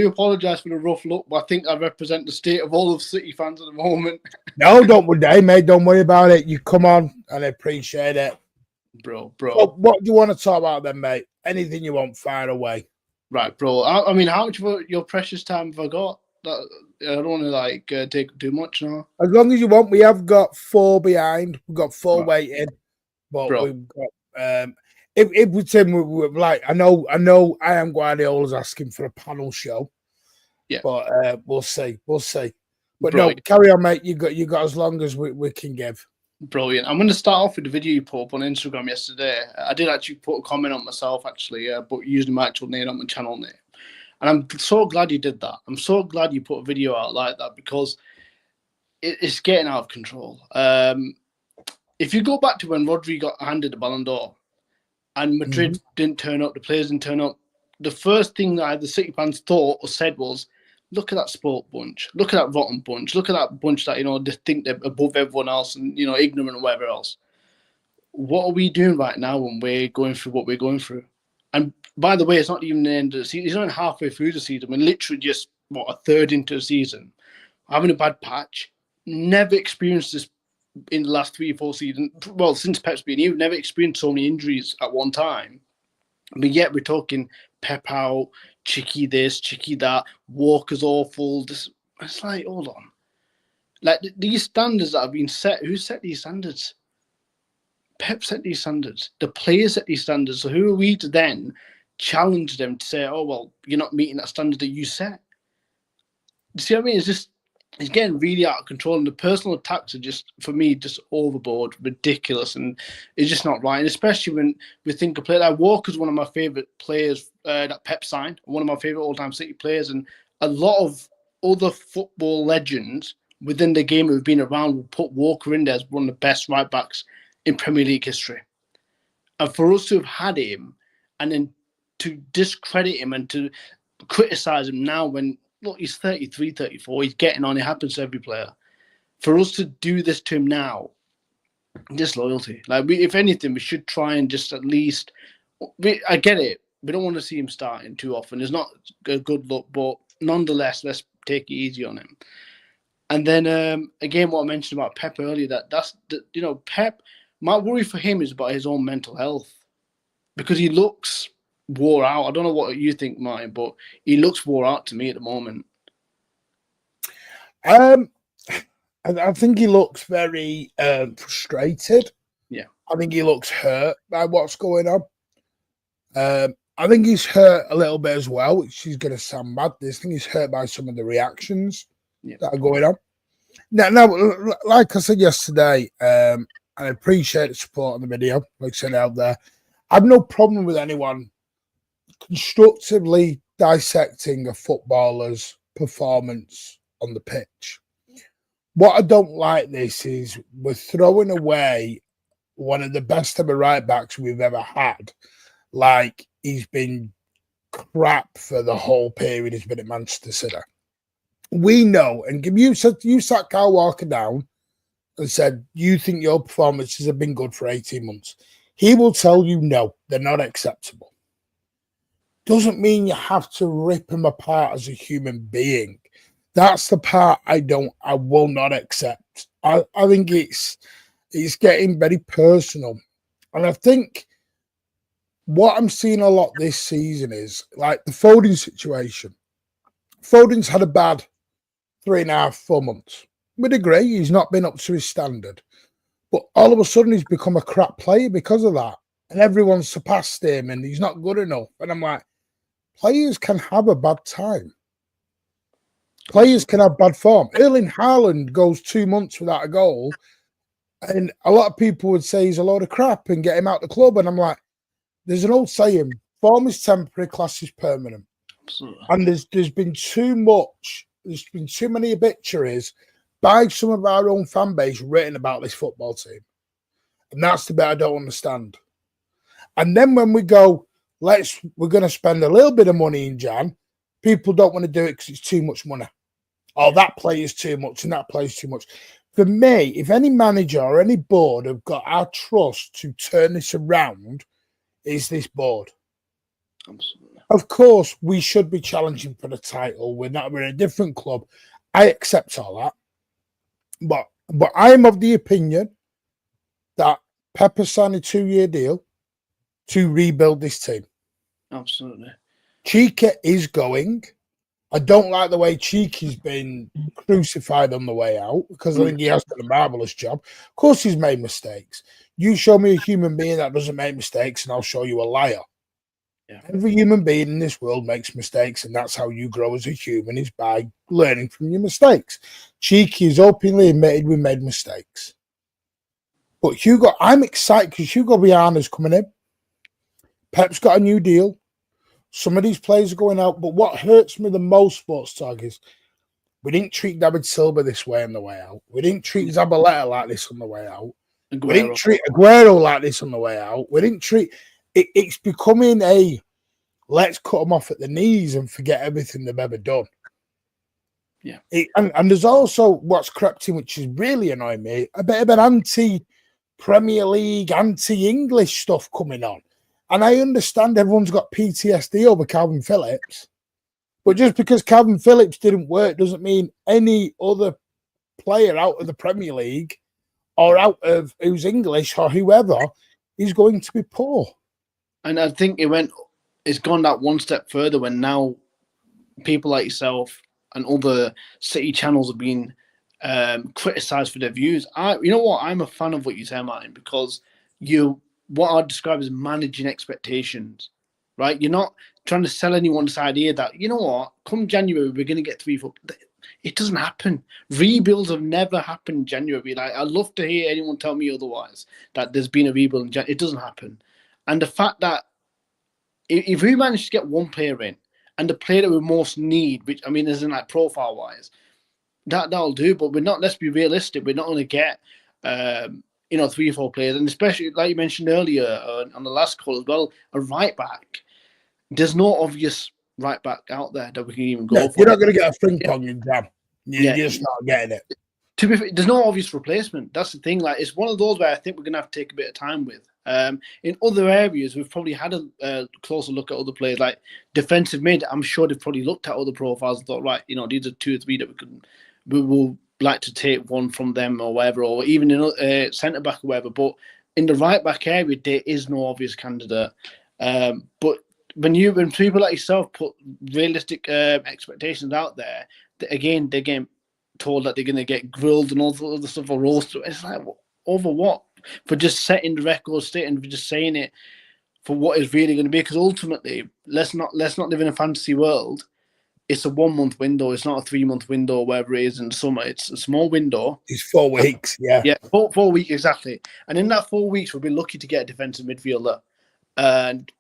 apologise for the rough look, but I think I represent the state of all of City fans at the moment. No, don't worry, mate. Don't worry about it. You come on, and I appreciate it. Bro. So what do you want to talk about then, mate? Anything you want, fire away. Right, bro. I mean, how much of your precious time have I got? I don't want to take too much now. As long as you want, we have got 4 behind. We've got 4 waiting, but we've got. If we say we're like, I know, I am Guardiola's asking for a panel show. Yeah, but we'll see. But no, carry on, mate. You got as long as we can give. Brilliant. I'm going to start off with the video you put up on Instagram yesterday. I did actually put a comment on myself, but using my actual name, not my channel name. And I'm so glad you did that. I'm so glad you put a video out like that because it's getting out of control. If you go back to when Rodri got handed the Ballon d'Or and Madrid didn't turn up, the players didn't turn up, the first thing that the City fans thought or said was, look at that sport bunch. Look at that rotten bunch. Look at that bunch that, they think they're above everyone else and, ignorant and whatever else. What are we doing right now when we're going through what we're going through? And by the way, it's not even the end of the season. It's not halfway through the season. We're literally just, a third into the season. Having a bad patch. Never experienced this in the last 3 or 4 seasons. Well, since Pep's been here, we've never experienced so many injuries at one time. But yet we're talking Pep out, Chicky this, Chicky that, Walker's awful. It's like, hold on. Like, these standards that have been set, who set these standards? Pep set these standards. The players set these standards. So who are we to then challenge them to say, oh, well, you're not meeting that standard that you set? You see what I mean? It's getting really out of control, and the personal attacks are just, for me, just overboard, ridiculous, and it's just not right. And especially when we think of players like Walker's one of my favourite players that Pep signed, one of my favourite all-time City players, and a lot of other football legends within the game who've been around will put Walker in there as one of the best right-backs in Premier League history. And for us to have had him and then to discredit him and to criticise him now when, look, he's 33, 34, he's getting on, it happens to every player. For us to do this to him now, disloyalty. Like, if anything, we should try and just at least, I get it, we don't want to see him starting too often. It's not a good look, but nonetheless, let's take it easy on him. And then, again, what I mentioned about Pep earlier, Pep, my worry for him is about his own mental health because he looks wore out. I don't know what you think, Martin, but he looks wore out to me at the moment. I think he looks very frustrated. Yeah. I think he looks hurt by what's going on. I think he's hurt a little bit as well, which is going to sound bad. I think he's hurt by some of the reactions that are going on. Now, like I said yesterday, I appreciate the support on the video, like I said out there. I have no problem with anyone constructively dissecting a footballer's performance on the pitch. What I don't like this is we're throwing away one of the best ever right backs we've ever had. Like he's been crap for the whole period he's been at Manchester City. We know, and you sat Kyle Walker down and said, you think your performances have been good for 18 months. He will tell you, no, they're not acceptable. Doesn't mean you have to rip him apart as a human being. That's the part I will not accept. I think it's getting very personal. And I think what I'm seeing a lot this season is like the Foden situation. Foden's had a bad 3.5, 4 months. We'd agree he's not been up to his standard. But all of a sudden, he's become a crap player because of that. And everyone's surpassed him and he's not good enough. And I'm like, players can have a bad time. Players can have bad form. Erling Haaland goes 2 months without a goal. And a lot of people would say he's a load of crap and get him out the club. And I'm like, there's an old saying, form is temporary, class is permanent. Absolutely. And there's been too many obituaries by some of our own fan base written about this football team. And that's the bit I don't understand. And then when we go, we're going to spend a little bit of money in Jan, people don't want to do it because it's too much money. Oh, that player's too much and that player's too much. For me, if any manager or any board have got our trust to turn this around, is this board. Absolutely. Of course, we should be challenging for the title. We're a different club. I accept all that. But I am of the opinion that Pep has signed a 2-year deal to rebuild this team. Absolutely. Chica is going. I don't like the way Cheeky's been crucified on the way out because I think he has done a marvellous job. Of course, he's made mistakes. You show me a human being that doesn't make mistakes, and I'll show you a liar. Yeah. Every human being in this world makes mistakes, and that's how you grow as a human, is by learning from your mistakes. Cheeky has openly admitted we made mistakes. But Hugo, I'm excited because Hugo Viana's coming in. Pep's got a new deal. Some of these players are going out, but what hurts me the most, Sports Talk, is we didn't treat David Silva this way on the way out. We didn't treat Zabaleta like this on the way out. Aguero. We didn't treat Aguero like this on the way out. We didn't treat it. It's becoming a let's cut them off at the knees and forget everything they've ever done. Yeah. And there's also what's crept in, which is really annoying me, a bit of an anti-Premier League, anti-English stuff coming on. And I understand everyone's got PTSD over Calvin Phillips. But just because Calvin Phillips didn't work doesn't mean any other player out of the Premier League or out of who's English or whoever is going to be poor. And I think it's gone that one step further when now people like yourself and other city channels are being criticised for their views. You know what? I'm a fan of what you say, Martin, because what I'd describe as managing expectations, right? You're not trying to sell anyone this idea that, you know what, come January, we're going to get 3-4. It doesn't happen. Rebuilds have never happened in January. Like, I'd love to hear anyone tell me otherwise, that there's been a rebuild in January. It doesn't happen. And the fact that if we manage to get one player in, and the player that we most need, which, I mean, isn't like profile-wise, that'll do. But let's be realistic, we're not going to get 3 or 4 players, and especially like you mentioned earlier on the last call as well, a right back. There's no obvious right back out there that we can even go for. You're not going to get a Frimpong in Jam. You're just not getting it. To be fair, there's no obvious replacement. That's the thing. Like, it's one of those where I think we're going to have to take a bit of time with. In other areas, we've probably had a closer look at other players, like defensive mid. I'm sure they've probably looked at other profiles and thought, right, these are 2 or 3 that we will like to take one from them or whatever, or even in centre back or whatever. But in the right back area, there is no obvious candidate. But when people like yourself put realistic expectations out there, again they're getting told that they're going to get grilled and all the other stuff or roasted. It's like, over what? For just setting the record straight and for just saying it for what it's really going to be. Because ultimately, let's not live in a fantasy world. It's a 1 month window. It's not a 3 month window or whatever it is in the summer. It's a small window. It's 4 weeks, yeah. Yeah, 4 weeks, exactly. And in that 4 weeks, we'll be lucky to get a defensive midfielder. And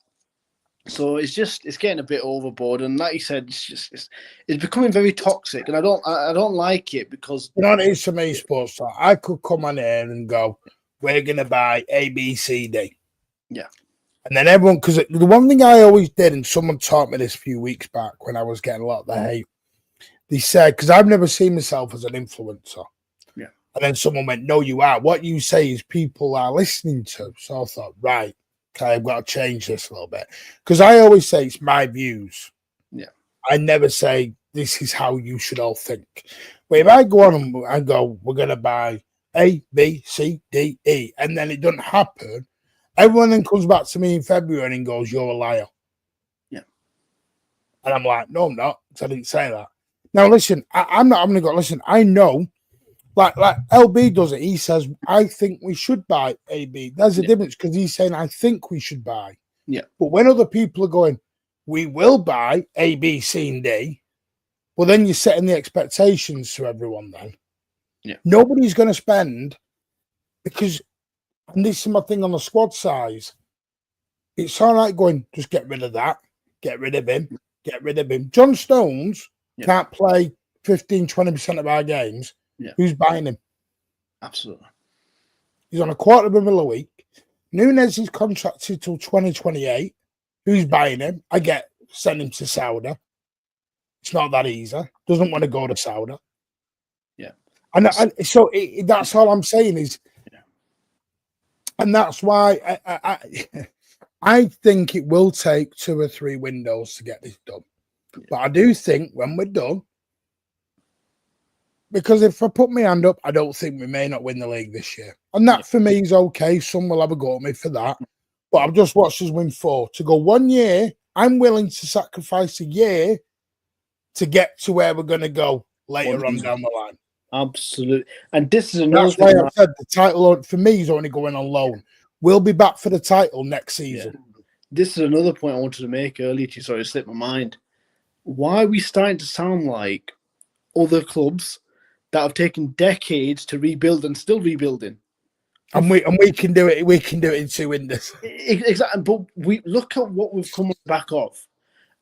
so it's getting a bit overboard. And like you said, it's becoming very toxic. And I don't like it because... You know what it is for me, Sports Talk? I could come on here and go, we're going to buy A, B, C, D. Yeah. And then everyone, because the one thing I always did, and someone taught me this a few weeks back when I was getting a lot of the hate, they said, because I've never seen myself as an influencer. Yeah. And then someone went, no, you are. What you say is people are listening to. So I thought, right, okay, I've got to change this a little bit. Because I always say it's my views. Yeah. I never say this is how you should all think. But if I go on and I go, we're going to buy A, B, C, D, E, and then it doesn't happen, everyone then comes back to me in February and goes, you're a liar. Yeah. And I'm like, no, I'm not, because I didn't say that. Now, listen, I'm not going to go, listen, I know Like LB does it. He says, I think we should buy AB. There's a difference because he's saying, I think we should buy. Yeah. But when other people are going, we will buy A, B, C, and D, well, then you're setting the expectations to everyone then. Yeah. Nobody's going to spend because, and this is my thing on the squad size, it's all right going, just get rid of that, get rid of him, get rid of him. John Stones can't play 15, 20% of our games. Yeah. Who's buying him? Absolutely. He's on a quarter of a mil a week. Nunes is contracted till 2028. Who's buying him? I get send him to Saudi. It's not that easy. Doesn't want to go to Saudi. Yeah. And so that's all I'm saying is, and that's why I think it will take 2 or 3 windows to get this done. Yeah. But I do think when we're done, because if I put my hand up, I don't think we may not win the league this year. And that for me is okay. Some will have a go at me for that. But I've just watched us win 4. To go 1 year, I'm willing to sacrifice a year to get to where we're going to go later on down the line. Absolutely. And this is another That's why I said the title for me is only going on loan. We'll be back for the title next season. Yeah. This is another point I wanted to make earlier. Sorry, it slipped my mind. Why are we starting to sound like other clubs that have taken decades to rebuild and still rebuilding? And we can do it. We can do it in 2 windows. Exactly. But we look at what we've come back off,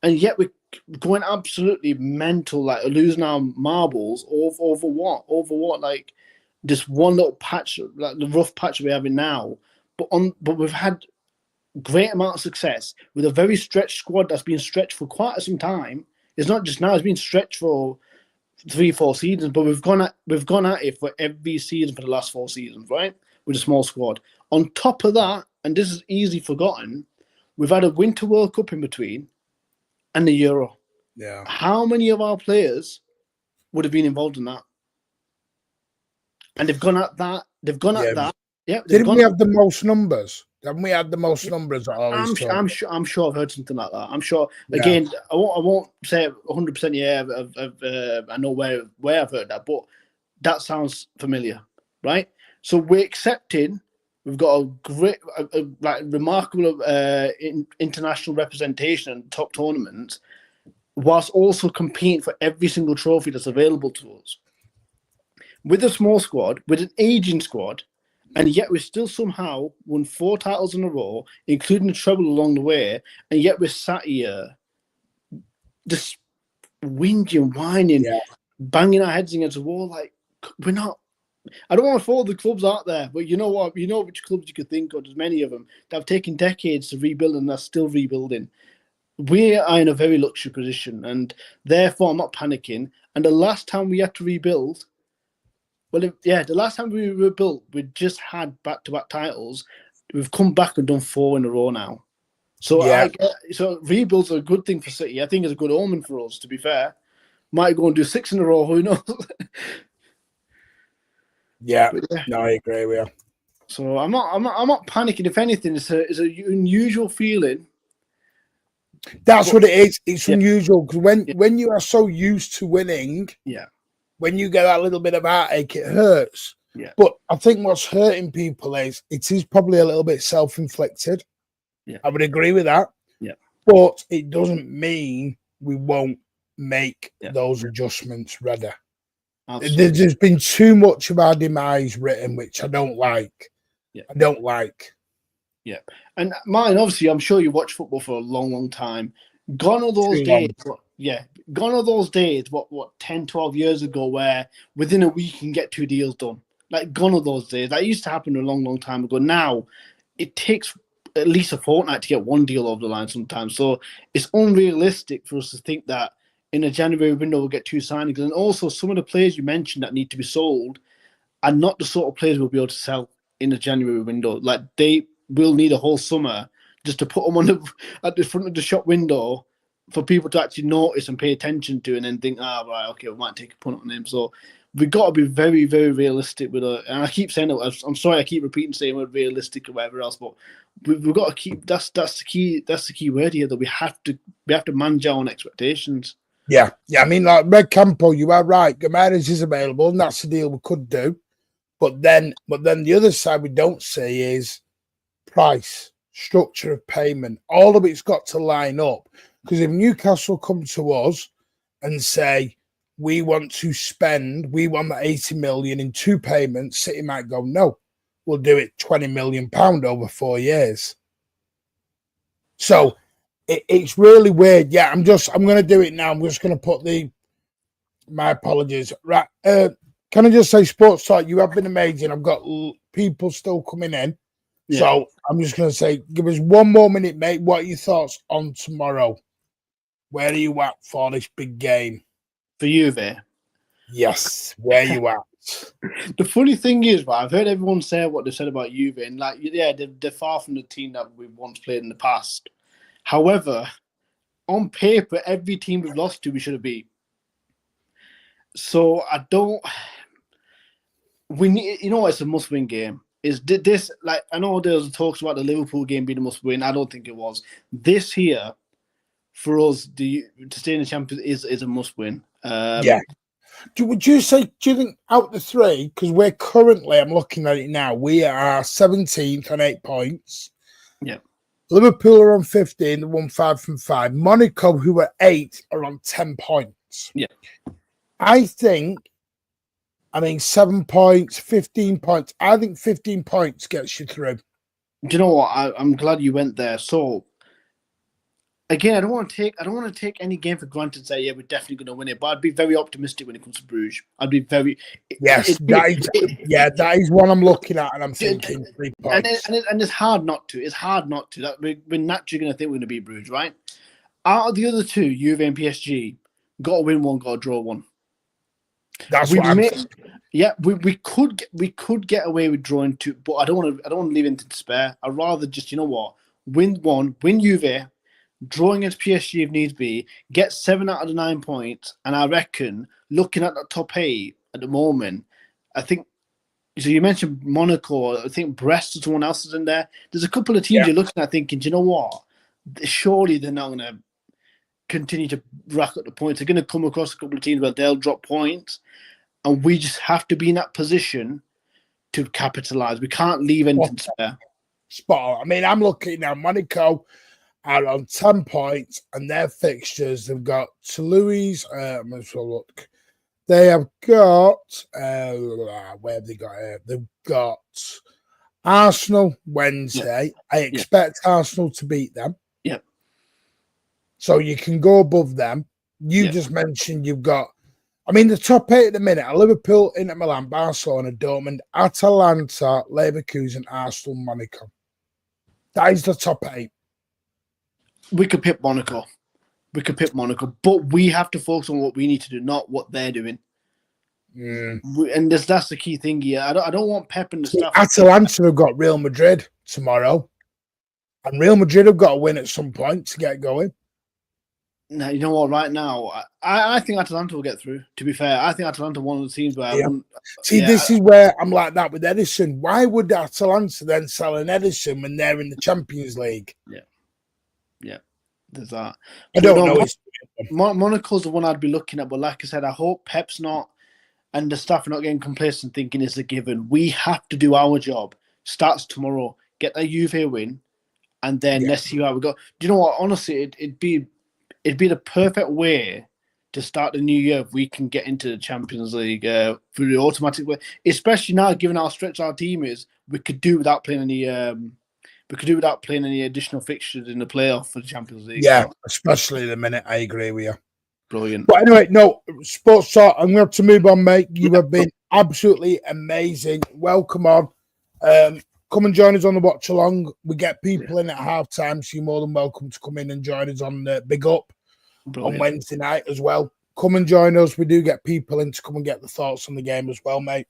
and yet we're going absolutely mental, like losing our marbles over what? Over what? Like just one little patch, like the rough patch we're having now. But we've had great amount of success with a very stretched squad that's been stretched for quite some time. It's not just now; it's been stretched for 3-4 seasons. But we've gone at it for every season for the last 4 seasons, right? With a small squad. On top of that, and this is easily forgotten, we've had a Winter World Cup in between and the Euro. Yeah. How many of our players would have been involved in that? And they've gone at that. They've gone at that. Yeah. Didn't we have the most numbers? Haven't we had the most numbers? I'm sure I've heard something like that. I'm sure. Again, I won't say 100%. Yeah, I know where I've heard that, but that sounds familiar, right? So we're accepting. We've got a great, like remarkable international representation in top tournaments, whilst also competing for every single trophy that's available to us. With a small squad, with an aging squad, and yet we still somehow won 4 titles in a row, including the treble along the way, and yet we're sat here just whinging, whining, banging our heads against the wall like we're not. I don't want to follow the clubs out there, but you know what? You know which clubs you could think of. There's many of them that have taken decades to rebuild and are still rebuilding. We are in a very luxury position, and therefore I'm not panicking. And the last time we had to rebuild, the last time we rebuilt, we just had back-to-back titles. We've come back and done 4 in a row now. So so rebuilds are a good thing for City. I think it's a good omen for us, to be fair. Might go and do 6 in a row, who knows? Yeah, no, I agree with you. So I'm not panicking. If anything, it's an unusual feeling. That's what it is. It's unusual because when you are so used to winning, when you get that little bit of heartache, it hurts. Yeah. But I think what's hurting people is it is probably a little bit self-inflicted. Yeah. I would agree with that. Yeah. But it doesn't mean we won't make those adjustments ready. Absolutely. There's been too much of our demise written, which I don't like. Yeah. I don't like. Yeah. And mine, obviously, I'm sure you watched football for a long, long time. Gone are those days. Gone are those days, what, 10, 12 years ago, where within a week you can get 2 deals done. Like, gone are those days. That used to happen a long, long time ago. Now, it takes at least a fortnight to get 1 deal over the line sometimes. So it's unrealistic for us to think that in a January window we'll get 2 signings. And also, some of the players you mentioned that need to be sold are not the sort of players we'll be able to sell in the January window. Like, they will need a whole summer just to put them at the front of the shop window for people to actually notice and pay attention to, and then think, right, okay, we might take a punt on him. So we've got to be very, very realistic with it. And I keep saying it. I'm sorry, I keep repeating saying we're realistic or whatever else, but we've got to keep. That's the key. That's the key word here. That we have to manage our own expectations. Yeah. I mean, like Red Campo, you are right. Gomes is available, and that's the deal we could do. But then the other side we don't see is price, structure of payment. All of it's got to line up. Because if Newcastle come to us and say, we want that 80 million in 2 payments, City might go, no, we'll do it £20 million over 4 years. So it's really weird. Yeah, I'm going to do it now. I'm just going to put my apologies. Right. Can I just say, Sports Talk, you have been amazing. I've got people still coming in. Yeah. So I'm just going to say, give us 1 more minute, mate. What are your thoughts on tomorrow? Where are you at for this big game? For Juve? Yes, where are you at? The funny thing is, right, I've heard everyone say what they said about Juve, and like, yeah, they're far from the team that we've once played in the past. However, on paper, every team we've lost to, we should have beat. So I don't. We need, it's a must-win game. Is this like? I know there's talks about the Liverpool game being a must-win. I don't think it was. This here, for us, to stay in the Champions is a must-win. Yeah. Would you think out the 3? Because we're currently, I'm looking at it now, we are 17th on 8 points. Yeah. Liverpool are on 15, they won 5 from 5. Monaco, who are 8, are on 10 points. Yeah. I think, 7 points, 15 points. I think 15 points gets you through. Do you know what? I'm glad you went there. So, again, I don't want to take any game for granted and say, yeah, we're definitely going to win it. But I'd be very optimistic when it comes to Bruges. I'd be very... Yes, that is what I'm looking at, and I'm thinking 3 points. And it's hard not to. It's hard not to. That we're naturally going to think we're going to beat Bruges, right? Out of the other 2, Juve and PSG, got to win 1, got to draw 1. That's what I'm thinking. Yeah, we could get away with drawing 2, but I don't want to leave into despair. I'd rather just, win 1, win Juve, draw against PSG if needs be, get 7 out of the 9 points, and I reckon, looking at the top 8 at the moment, I think, so you mentioned Monaco, I think Brest or someone else is in there. There's a couple of teams you're looking at thinking, do you know what? Surely they're not going to continue to rack up the points. They're going to come across a couple of teams where they'll drop points, and we just have to be in that position to capitalise. We can't leave anything spare. Spot on. I'm looking now, Monaco are on 10 points, and their fixtures, they've got Toulouse. Let's look. They have got where have they got here? They've got Arsenal Wednesday. I expect Arsenal to beat them. Yeah. So you can go above them. You just mentioned you've got, the top 8 at the minute are Liverpool, Inter Milan, Barcelona, Dortmund, Atalanta, Leverkusen, Arsenal, Monaco. That is the top 8. We could pick Monaco. But we have to focus on what we need to do, not what they're doing. And that's the key thing here. I don't want Pep and the stuff. Atalanta have got Real Madrid tomorrow, and Real Madrid have got to win at some point to get going. No, you know what? Right now, I think Atalanta will get through. To be fair, I think Atalanta one of the teams where this is where I'm like that with Edison. Why would Atalanta then sell an Edison when they're in the Champions League? Yeah, there's that. I don't know. Monaco's the one I'd be looking at, but like I said, I hope Pep's not and the staff are not getting complacent, thinking it's a given. We have to do our job. Starts tomorrow. Get that Juve win, and then let's see how we go. Do you know what? Honestly, it'd be the perfect way to start the new year if we can get into the Champions League through the automatic way. Especially now, given how stretched our team is, we could do without playing any. We could do without playing any additional fixtures in the playoff for the Champions League. Yeah, especially the minute. I agree with you. Brilliant. But anyway, Sports Talk, I'm going to move on, mate. You have been absolutely amazing. Welcome on. Come and join us on the watch along. We get people in at halftime, so you're more than welcome to come in and join us on the Big Up on Wednesday night as well. Come and join us. We do get people in to come and get the thoughts on the game as well, mate.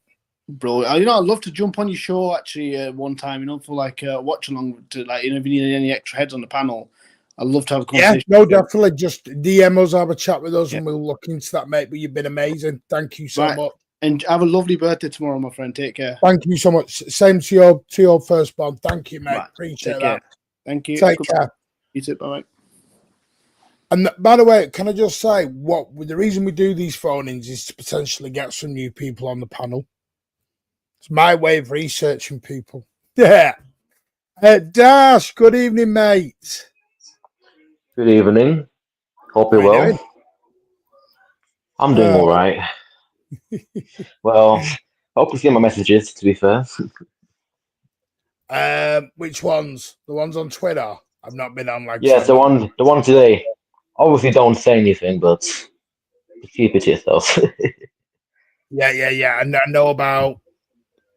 Brilliant. I'd love to jump on your show actually one time, for like watch along to if you need any extra heads on the panel. I'd love to have a conversation. Yeah, no, definitely. Just DM us, have a chat with us, and we'll look into that, mate. But you've been amazing. Thank you so much. And have a lovely birthday tomorrow, my friend. Take care. Thank you so much. Same to your firstborn. Thank you, mate. Appreciate that. Thank you. Take care. You too. Bye-bye. And by the way, can I just say, the reason we do these phone-ins is to potentially get some new people on the panel. It's my way of researching people. Yeah. Dash, good evening, mate. Good evening. Hope you're How you well. doing? I'm doing all right. Well, I hope you see my messages, to be fair. Which ones? The ones on Twitter? I've not been on like. Yes, the one today. Obviously, don't say anything, but keep it to yourself. Yeah. And I know about.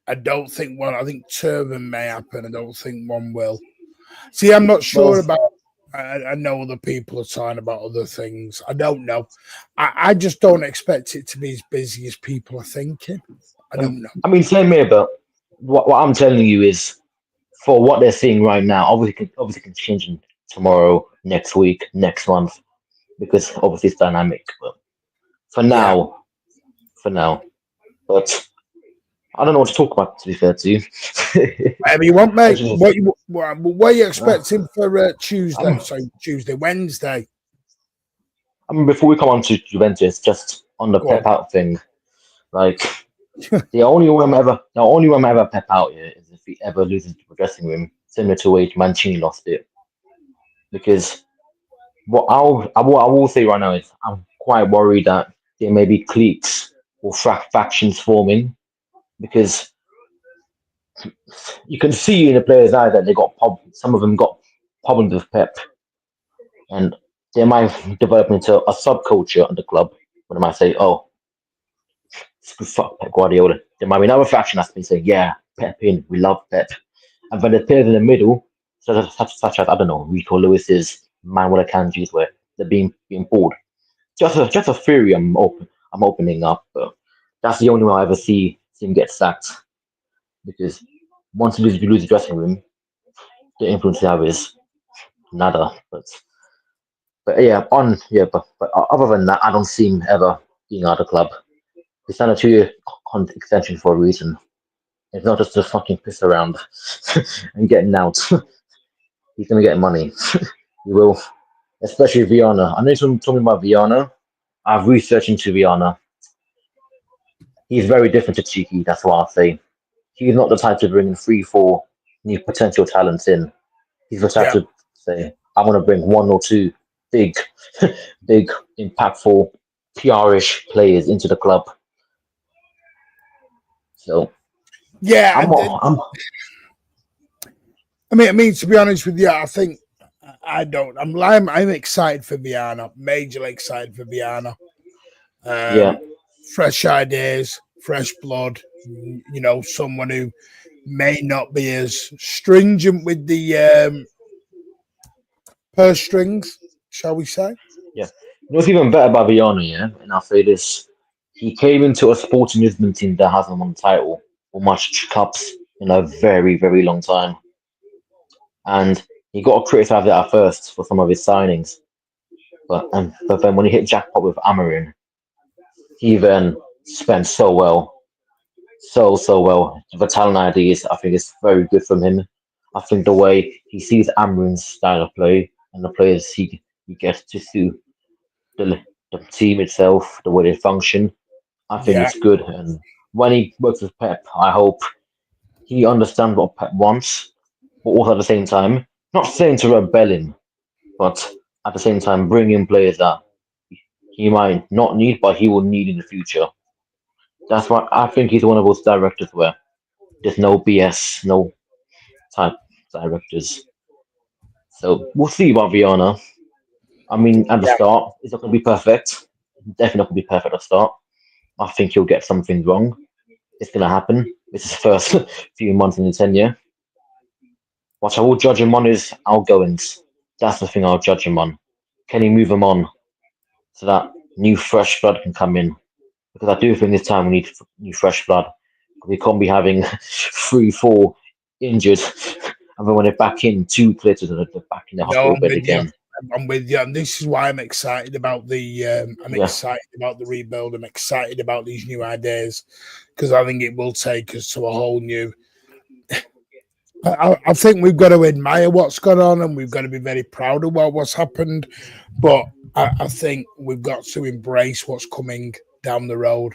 I don't think one. I think Turban may happen. I don't think one will. See, I'm not sure about. I know other people are talking about other things. I don't know. I just don't expect it to be as busy as people are thinking. I don't know. I mean, same here, but what I'm telling you is, for what they're seeing right now, obviously can change in tomorrow, next week, next month, because obviously it's dynamic. But for now, but I don't know what to talk about. To be fair to you, Whatever you want, mate. What are you expecting for Tuesday? Wednesday. I mean, before we come on to Juventus, just on the Pep out thing, like the only way I'm ever Pep out here is if he ever loses the dressing room, similar to where Mancini lost it. Because what I will say right now is I'm quite worried that there may be cliques or factions forming, because you can see in the players' eyes that some of them got problems with Pep, and they might develop into a subculture in the club. When they might say, "Oh, fuck Pep Guardiola," there might be another faction that's been saying, "Yeah, Pep in, we love Pep," and then the players in the middle, such as I don't know, Rico Lewis's, Manuel Akanji's, where they're being bored. Just a theory I'm opening up, but that's the only way I ever see him get sacked, because once you lose the dressing room, the influence you have is nada. But other than that, I don't see him ever being out of the club. He signed a 2-year extension for a reason. It's not just to fucking piss around and getting out. He's gonna get money. He will, especially Viana. I know someone told me about Viana. I've researched into Viana. He's very different to Cheeky. That's what I'll say. He's not the type to bring in 3, 4 new potential talents in. He's the type to say, "I want to bring 1 or 2 big, big, impactful, PR-ish players into the club." So yeah, I mean, to be honest with you, I think I don't. I'm excited for Viana. Majorly excited for Viana. Fresh ideas, fresh blood. You know, someone who may not be as stringent with the purse strings, shall we say? Yeah. You know what's even better about Viana, yeah? And I'll say this. He came into a sporting Lisbon team that hasn't won the title or much cups in a very, very long time. And he got criticised at first for some of his signings. But then when he hit jackpot with Amarin, he then spent so well. So well. The talent ideas, I think, is very good from him. I think the way he sees Amarin's style of play and the players he gets to suit the team itself, the way they function, I think it's good. And when he works with Pep, I hope he understands what Pep wants, but also at the same time, not saying to rebel him, but at the same time, bring in players that he might not need, but he will need in the future. That's why I think he's one of those directors where there's no BS, no type directors. So we'll see about Viana. I mean, at the start, it's not going to be perfect. Definitely not going to be perfect at the start. I think he'll get something wrong. It's going to happen. It's his first few months in the tenure. What I will judge him on is outgoings. That's the thing I'll judge him on. Can he move him on so that new fresh blood can come in? Because I do think this time we need new fresh blood. We can't be having 3, 4 injured, and then when they're back in, 2 players are back in the hospital bed again. I'm with you, and this is why I'm excited about the. Excited about the rebuild. I'm excited about these new ideas because I think it will take us to a whole new. I think we've got to admire what's gone on, and we've got to be very proud of what's happened. But I think we've got to embrace what's coming down the road.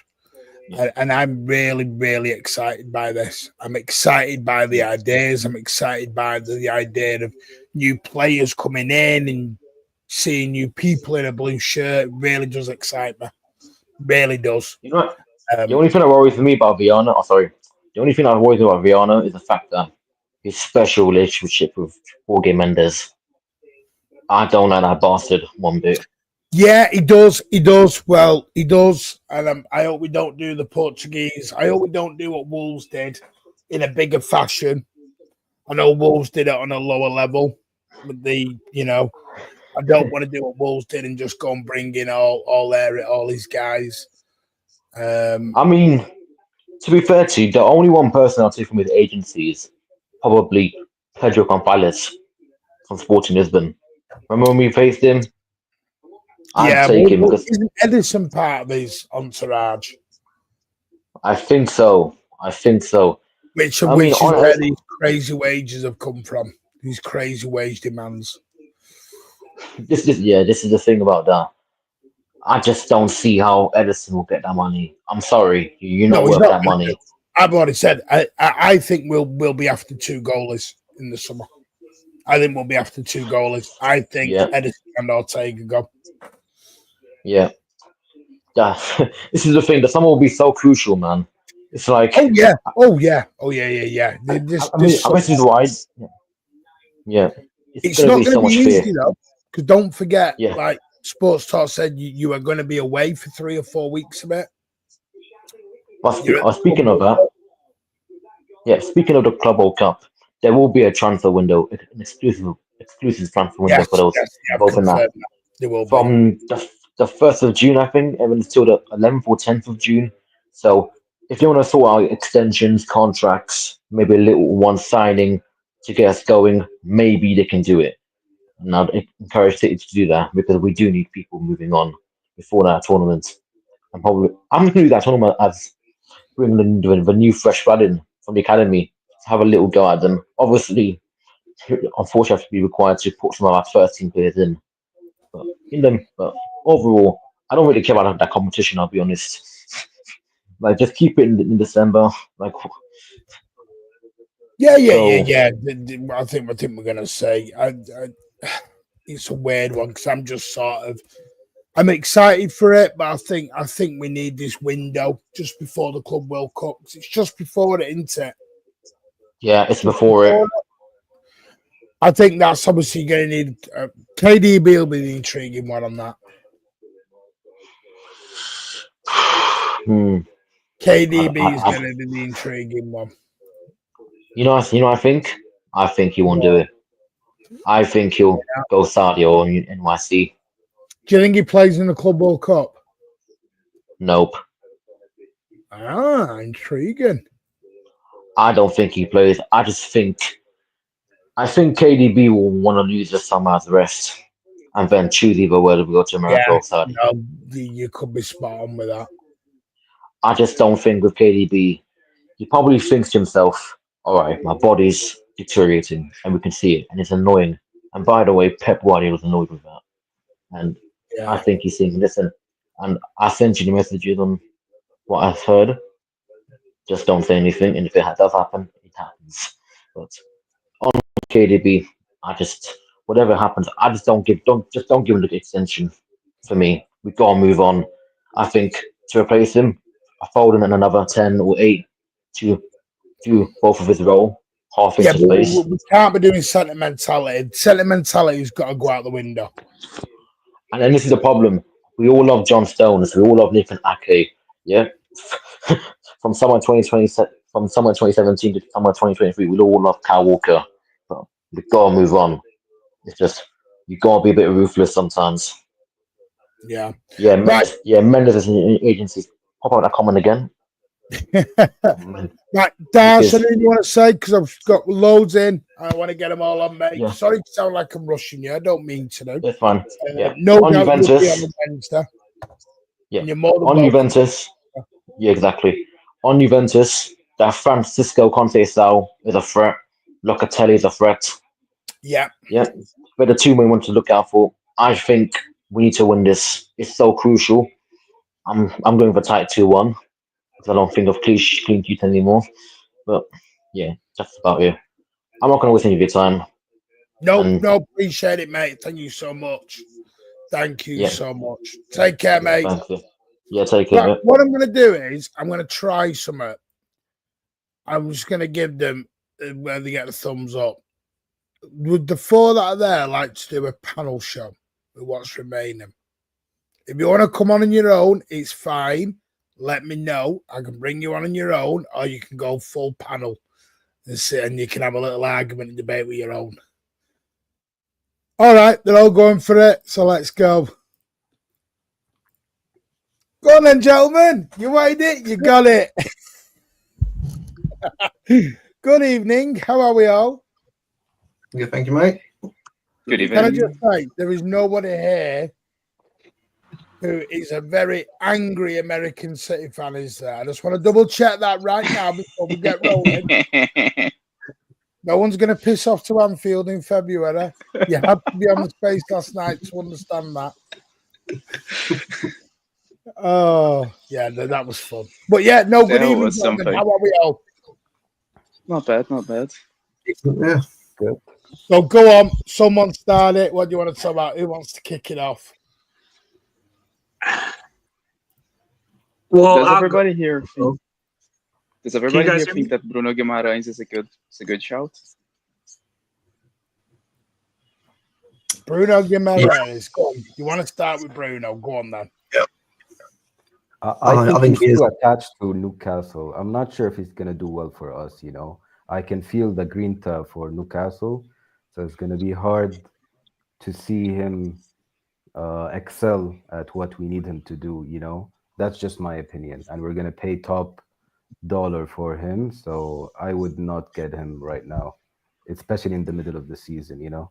And I'm really, really excited by this. I'm excited by the ideas. I'm excited by the idea of new players coming in and seeing new people in a blue shirt. It really does excite me. Really does. You know, the only thing that worries me about Viana, the only thing that worries me about Viana is the fact that his special relationship with Jorge Mendes. I don't like that bastard one bit. Yeah, he does. He does. Well, he does. And I hope we don't do the Portuguese. I hope we don't do what Wolves did in a bigger fashion. I know Wolves did it on a lower level. But I don't want to do what Wolves did and just go and bring in all these guys. I mean, to be fair to you, the only one person I'll take from his agency is probably Pedro Gonzalez from Sporting Lisbon. Remember when we faced him? I'd take him because isn't Edison part of his entourage? I think so. Which is where these crazy wages have come from. These crazy wage demands. This is the thing about that. I just don't see how Edison will get that money. I'm sorry, you're not worth that money. I've already said. I think we'll be after 2 goalies in the summer. I think we'll be after 2 goalies. I think Edison and Ortega go. Yeah. This is the thing. The summer will be so crucial, man. It's like oh yeah. This is why. Yeah. It's not going to be easy though, because don't forget, like Sports Talk said, you are going to be away for 3 or 4 weeks of it. Well, speaking of that, speaking of the Club World Cup, there will be a transfer window, an exclusive transfer window for those both in that. From the 1st of June, I think, and until the 11th or 10th of June. So if you want to sort out extensions, contracts, maybe a little one signing to get us going, maybe they can do it. And I'd encourage City to do that because we do need people moving on before that tournament. I'm going to do that tournament as bringing the new fresh blood in from the academy to have a little go at them. Obviously, unfortunately, I have to be required to put some of our first team players in. But overall, I don't really care about that competition. I'll be honest. Like, just keep it in December. Like, yeah. I think we're gonna say. It's a weird one because I'm just I'm excited for it, but I think we need this window just before the Club World Cup. It's just before it, isn't it? Yeah, it's before it. I think that's obviously going to need KDB will be the intriguing one on that. KDB is going to be the intriguing one. I think he won't do it. I think he'll go Sadio in NYC. Do you think he plays in the Club World Cup? Nope. Intriguing. I don't think he plays. I think KDB will want to lose the summer as the rest and then choose either whether we go to America or Saudi. No, you could be spot on with that. I just don't think with KDB, he probably thinks to himself, all right, my body's deteriorating and we can see it and it's annoying. And by the way, Pep Guardiola was annoyed with that. And I think he's saying, listen, and I sent you the messages on what I've heard. Just don't say anything. And if it does happen, it happens. But on KDB, whatever happens, I just don't give him the extension for me. We gotta move on. I think to replace him, Foden and another 10 or 8 to do both of his role. Half into space. We can't be doing sentimentality. Sentimentality's got to go out the window. And then this is the problem. We all love John Stones. We all love Nathan Ake. Yeah. From summer 2017 to summer 2023, we all love Kyle Walker. But we gotta move on. It's just you gotta be a bit ruthless sometimes. Yeah. Mendes is an agency. Pop out that comment again. Right, Dash, anything you want to say? Because I've got loads in. I want to get them all on, mate. Yeah. Sorry to sound like I'm rushing you. I don't mean to do. It's fine. No on doubt Juventus, you'll be on the Wednesday. Yeah. On Juventus. Yeah, exactly. On Juventus, that Francisco Conceição is a threat. Locatelli's a threat. Yeah. Yeah, they're the two we want to look out for. I think we need to win this. It's so crucial. I'm going for tight 2-1 because I don't think of clean sheet anymore. But yeah, that's about it. I'm not going to waste any of your time. No, And appreciate it, mate. Thank you so much. Thank you Yeah. so much. Take care, mate. thank you. Yeah, take care. But mate. what I'm going to do is I'm going to try something. I'm just going to give them where they get the thumbs up. With the four that are there, I like to do a panel show with what's remaining. If you want to come on your own, it's fine. Let me know. I can bring you on your own, or you can go full panel and sit and you can have a little argument and debate with your own. All right, they're all going for it, so let's go. Go on then, gentlemen. You made it. You got it. Good evening. How are we all? Good, thank you, mate. Good Can I evening. just say, there is nobody here who is a very angry American City fan, is there? I just want to double check that right now before we get rolling. No one's going to piss off to Anfield in February. You had to be on the space last night to understand that. Oh, yeah, no, that was fun. But yeah, no, good That evening, was gentlemen. something. How are we all? Not bad, not bad. Yeah. So go on. Someone start it. What do you want to talk about? Who wants to kick it off? Well, Does I'll everybody here think? Does everybody guys here hear me? think that Bruno Guimaraes is a good shout? Bruno Guimaraes. Go on. You want to start with Bruno? Go on then. I think he he's is. too attached to Newcastle. I'm not sure if he's going to do well for us, you know. I can feel the grinta for Newcastle, so it's going to be hard to see him excel at what we need him to do, you know. That's just my opinion. And we're going to pay top dollar for him, so I would not get him right now, especially in the middle of the season, you know.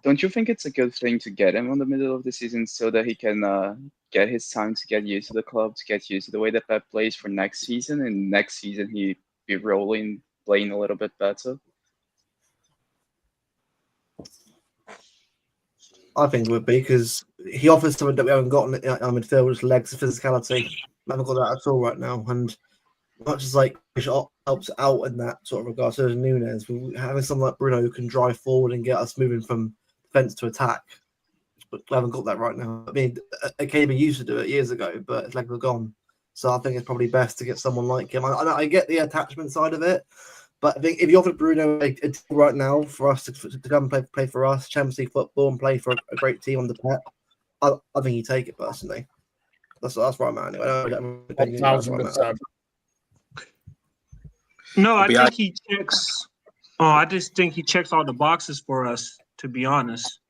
Don't you think it's a good thing to get him on the middle of the season so that he can get his time to get used to the club, to get used to the way that Pep plays for next season, and next season he be rolling, playing a little bit better? I think it would be because he offers something that we haven't got in our midfield, which is legs, physicality. We haven't got that at all right now. And much as like which helps out in that sort of regard, so Nunes, having someone like Bruno who can drive forward and get us moving from defense to attack. But we haven't got that right now. I mean, KB used to do it years ago, but his legs are gone. So I think it's probably best to get someone like him. I get the attachment side of it, but I think if you offered Bruno a deal right now for us to come and play for us, Champions League football, and play for a great team under Pep, I think he'd take it personally. That's where I'm at anyway. I don't have an opinion, that's where I'm at. 1,000%. No, I think he checks. I just think he checks all the boxes for us. To be honest,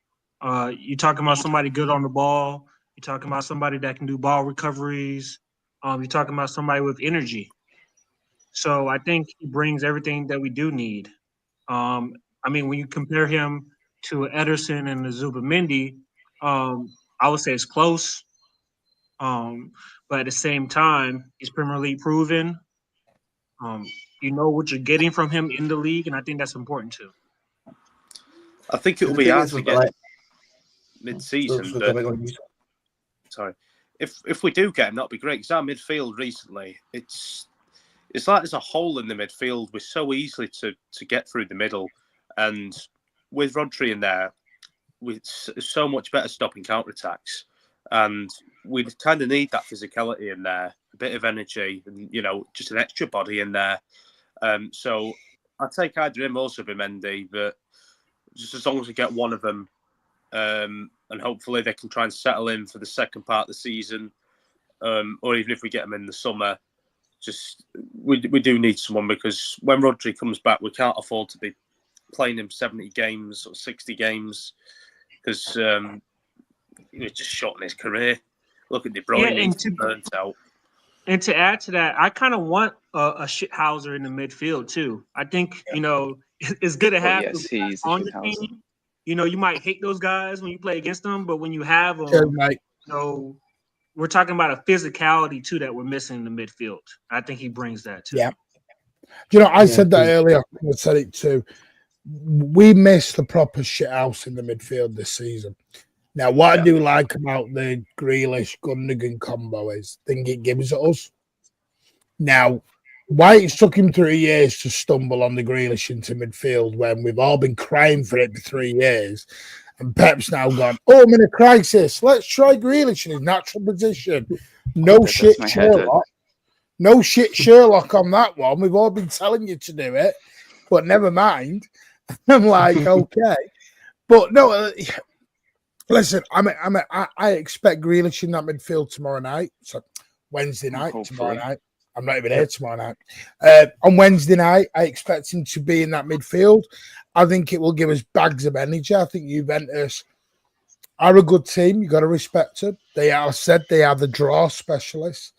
you're talking about somebody good on the ball. You're talking about somebody that can do ball recoveries. You're talking about somebody with energy. So I think he brings everything that we do need. I mean, when you compare him to Ederson and Zubamendi, I would say it's close. But at the same time, he's Premier League proven. You know what you're getting from him in the league, and I think that's important too. I think it will The be thing hard is to with, get like, mid-season. so- But, sorry, if we do get him, that'll be great. Because our midfield recently, it's like there's a hole in the midfield. We're so easily to get through the middle, and with Rodri in there, it's so much better stopping counterattacks. And we kind of need that physicality in there, a bit of energy, and just an extra body in there. So I'd take either him or Zubimendi, but just as long as we get one of them, and hopefully they can try and settle in for the second part of the season, or even if we get them in the summer, just we do need someone, because when Rodri comes back, we can't afford to be playing him 70 games or 60 games, because he's just shortening his career. Look at De Bruyne, he's burnt out. And to add to that, I kind of want a shithouser in the midfield too. I think it's good to have yes, he's on the shithouser. team. You might hate those guys when you play against them, but when you have them, Cheers, mate. we're talking about a physicality too that we're missing in the midfield. I think he brings that too. Yeah. You know, I Yeah, said that true. earlier. I think I said it too. We missed the proper shit house in the midfield this season. Now, what I do like about the Grealish Gundogan combo is I think it gives it us. Now, why it took him 3 years to stumble on the Grealish into midfield when we've all been crying for it for 3 years, and Pep's now gone, oh, I'm in a crisis. Let's try Grealish in his natural position. No That shit, does my head in. Sherlock. No shit, Sherlock on that one. We've all been telling you to do it, but never mind. I'm like, okay. But no, listen, I expect Grealish in that midfield tomorrow night. So Wednesday night, tomorrow Hopefully. night. I'm not even here tomorrow night. On Wednesday night, I expect him to be in that midfield. I think it will give us bags of energy. I think Juventus are a good team. You got to respect them. They are said they are the draw specialists.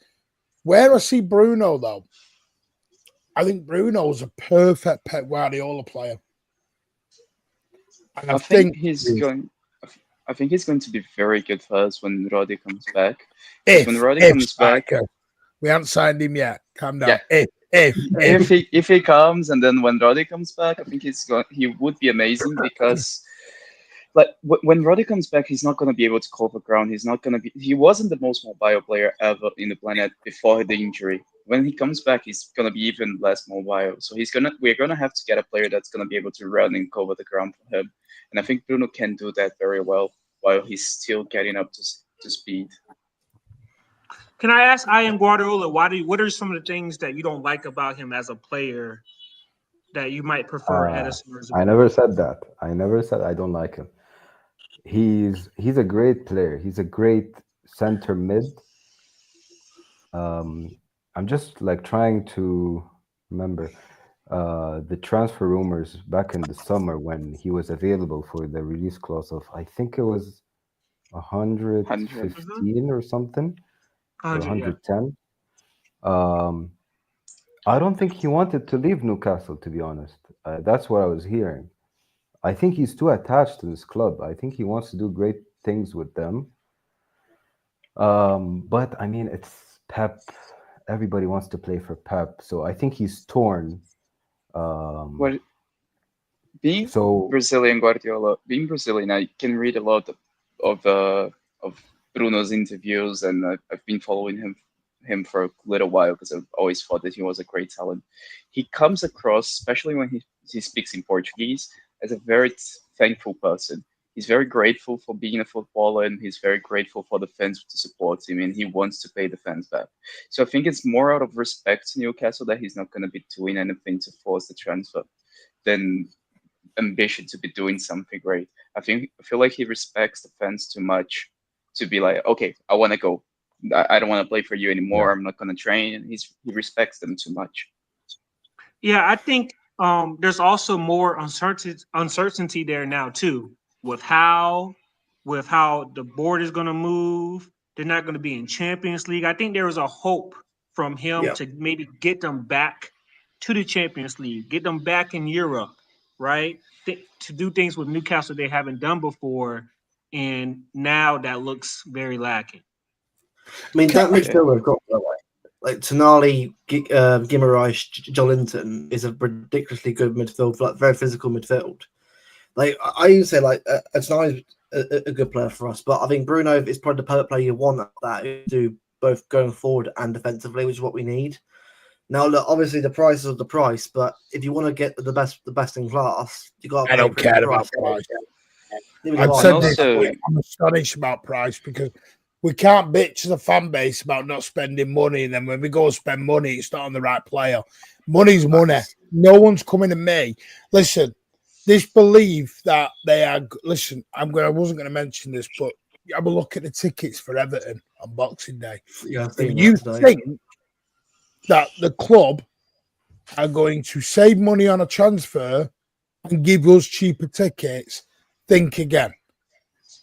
Where I see Bruno though, I think Bruno's a perfect Pep Guardiola player. And I think he's going. I think he's going to be very good for us when Roddy comes back. Because when Roddy comes back, we haven't signed him yet. Calm down. Yeah. If if he comes, and then when Roddy comes back, I think he would be amazing because, like, when Roddy comes back, he's not going to be able to cover ground. He's not going to be. He wasn't the most mobile player ever in the planet before the injury. When he comes back, he's going to be even less mobile. So we're going to have to get a player that's going to be able to run and cover the ground for him. And I think Bruno can do that very well while he's still getting up to speed. Can I ask Guardiola, what are some of the things that you don't like about him as a player that you might prefer Edison or I never said that. I never said I don't like him. He's a great player. He's a great center mid. I'm just like trying to remember the transfer rumors back in the summer when he was available for the release clause of, I think it was 115 or something, or 110. I don't think he wanted to leave Newcastle, to be honest. That's what I was hearing. I think he's too attached to this club. I think he wants to do great things with them. But I mean, it's Pep. Everybody wants to play for Pep, so I think he's torn. Being Brazilian, I can read a lot of Bruno's interviews, and I've been following him for a little while because I've always thought that he was a great talent. He comes across, especially when he speaks in Portuguese, as a very thankful person. He's very grateful for being a footballer, and he's very grateful for the fans to support him, and he wants to pay the fans back. So I think it's more out of respect to Newcastle that he's not going to be doing anything to force the transfer than ambition to be doing something great. I feel like he respects the fans too much to be like, okay, I want to go. I don't want to play for you anymore. Yeah. I'm not going to train. And he respects them too much. Yeah, I think there's also more uncertainty there now too, with how the board is going to move. They're not going to be in Champions League. I think there was a hope from him to maybe get them back to the Champions League, get them back in Europe, right? To do things with Newcastle they haven't done before, and now that looks very lacking. I mean, that midfield we've got, like Tonali, Guimaraes, Jolinton is a ridiculously good midfield, like very physical midfield. Like I even say, like Tonali's a good player for us, but I think Bruno is probably the perfect player you want that do both going forward and defensively, which is what we need. Now, look, obviously the price is the price, but if you want to get the best in class, you got. I don't care about price. I'm astonished about price because we can't bitch as a fan base about not spending money, and then when we go spend money, it's not on the right player. Money's money. No one's coming to me. Listen, this belief that they are. Listen, I wasn't going to mention this, but have a look at the tickets for Everton on Boxing Day. Yeah, if you think that the club are going to save money on a transfer and give us cheaper tickets, think again.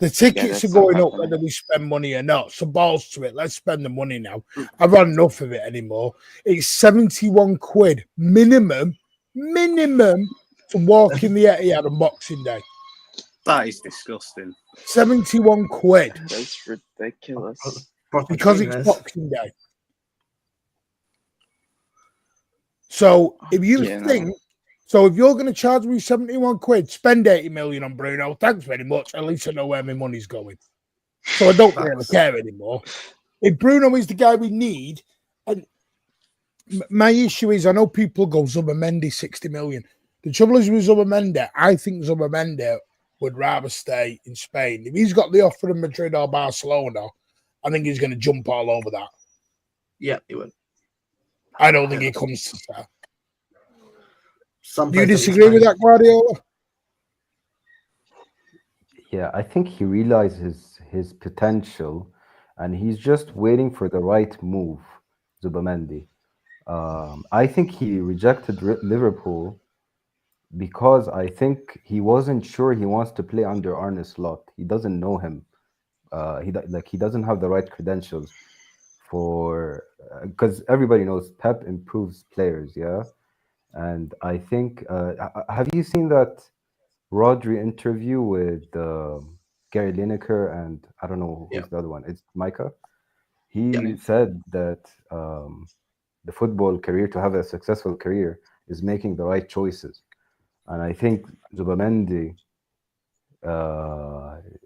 The tickets are going up whether we spend money or not. So balls to it. Let's spend the money now. I've had enough of it anymore. It's 71 quid minimum to walk in the Etihad on Boxing Day. That is disgusting. 71 quid. That's ridiculous. Because it's Boxing Day. So if you Yeah, no. think, so if you're going to charge me 71 quid, spend 80 million on Bruno, thanks very much. At least I know where my money's going. So I don't really care anymore. If Bruno is the guy we need, and my issue is, I know people go Zubimendi 60 million. The trouble is with Zubimendi, I think Zubimendi would rather stay in Spain. If he's got the offer in Madrid or Barcelona, I think he's going to jump all over that. Yeah, he would. I don't think he comes to that. Some Do you players don't disagree with explain. that, Guardiola? Yeah, I think he realizes his potential, and he's just waiting for the right move, Zubamendi. I think he rejected Liverpool because I think he wasn't sure he wants to play under Arne Slot. He doesn't know him. He doesn't have the right credentials for, because everybody knows Pep improves players, yeah. And I think have you seen that Rodri interview with Gary Lineker and I don't know who's the other one? It's Micah. He said that the football career, to have a successful career, is making the right choices. And I think Zubamendi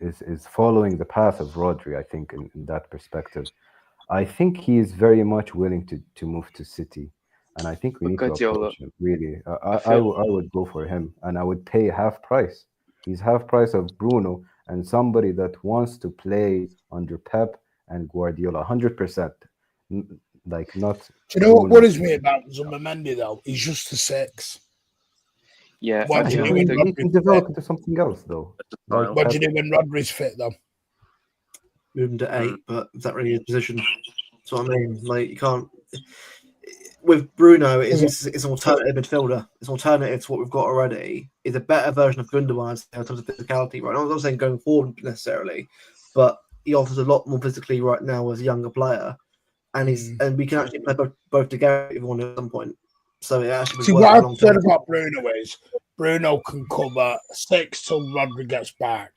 is following the path of Rodri, I think, in that perspective. I think he is very much willing to move to City. And I think we need to Guardiola, approach him, really. I I feel would go for him, and I would pay half price. He's half price of Bruno and somebody that wants to play under Pep and Guardiola, 100%. Like, not Do you know what Bruno. worries me about Zubimendi, though? He's just a 6. yeah. What I do you feel do like when the He can Rodri's develop fit? into something else, though. Like Well, What do Pep. you do when Rodri's fit, though? Move him to 8, but is that really his position? That's what I mean. Like, you can't. With Bruno, it's an alternative midfielder. It's an alternative to what we've got already. It's a better version of Gundogan in terms of physicality. Right, I'm not saying going forward necessarily, but he offers a lot more physically right now as a younger player, and and we can actually play both together if we want to at some point. So it actually would See, work what I've long said term. about Bruno is Bruno can cover 6 till Rodri gets back,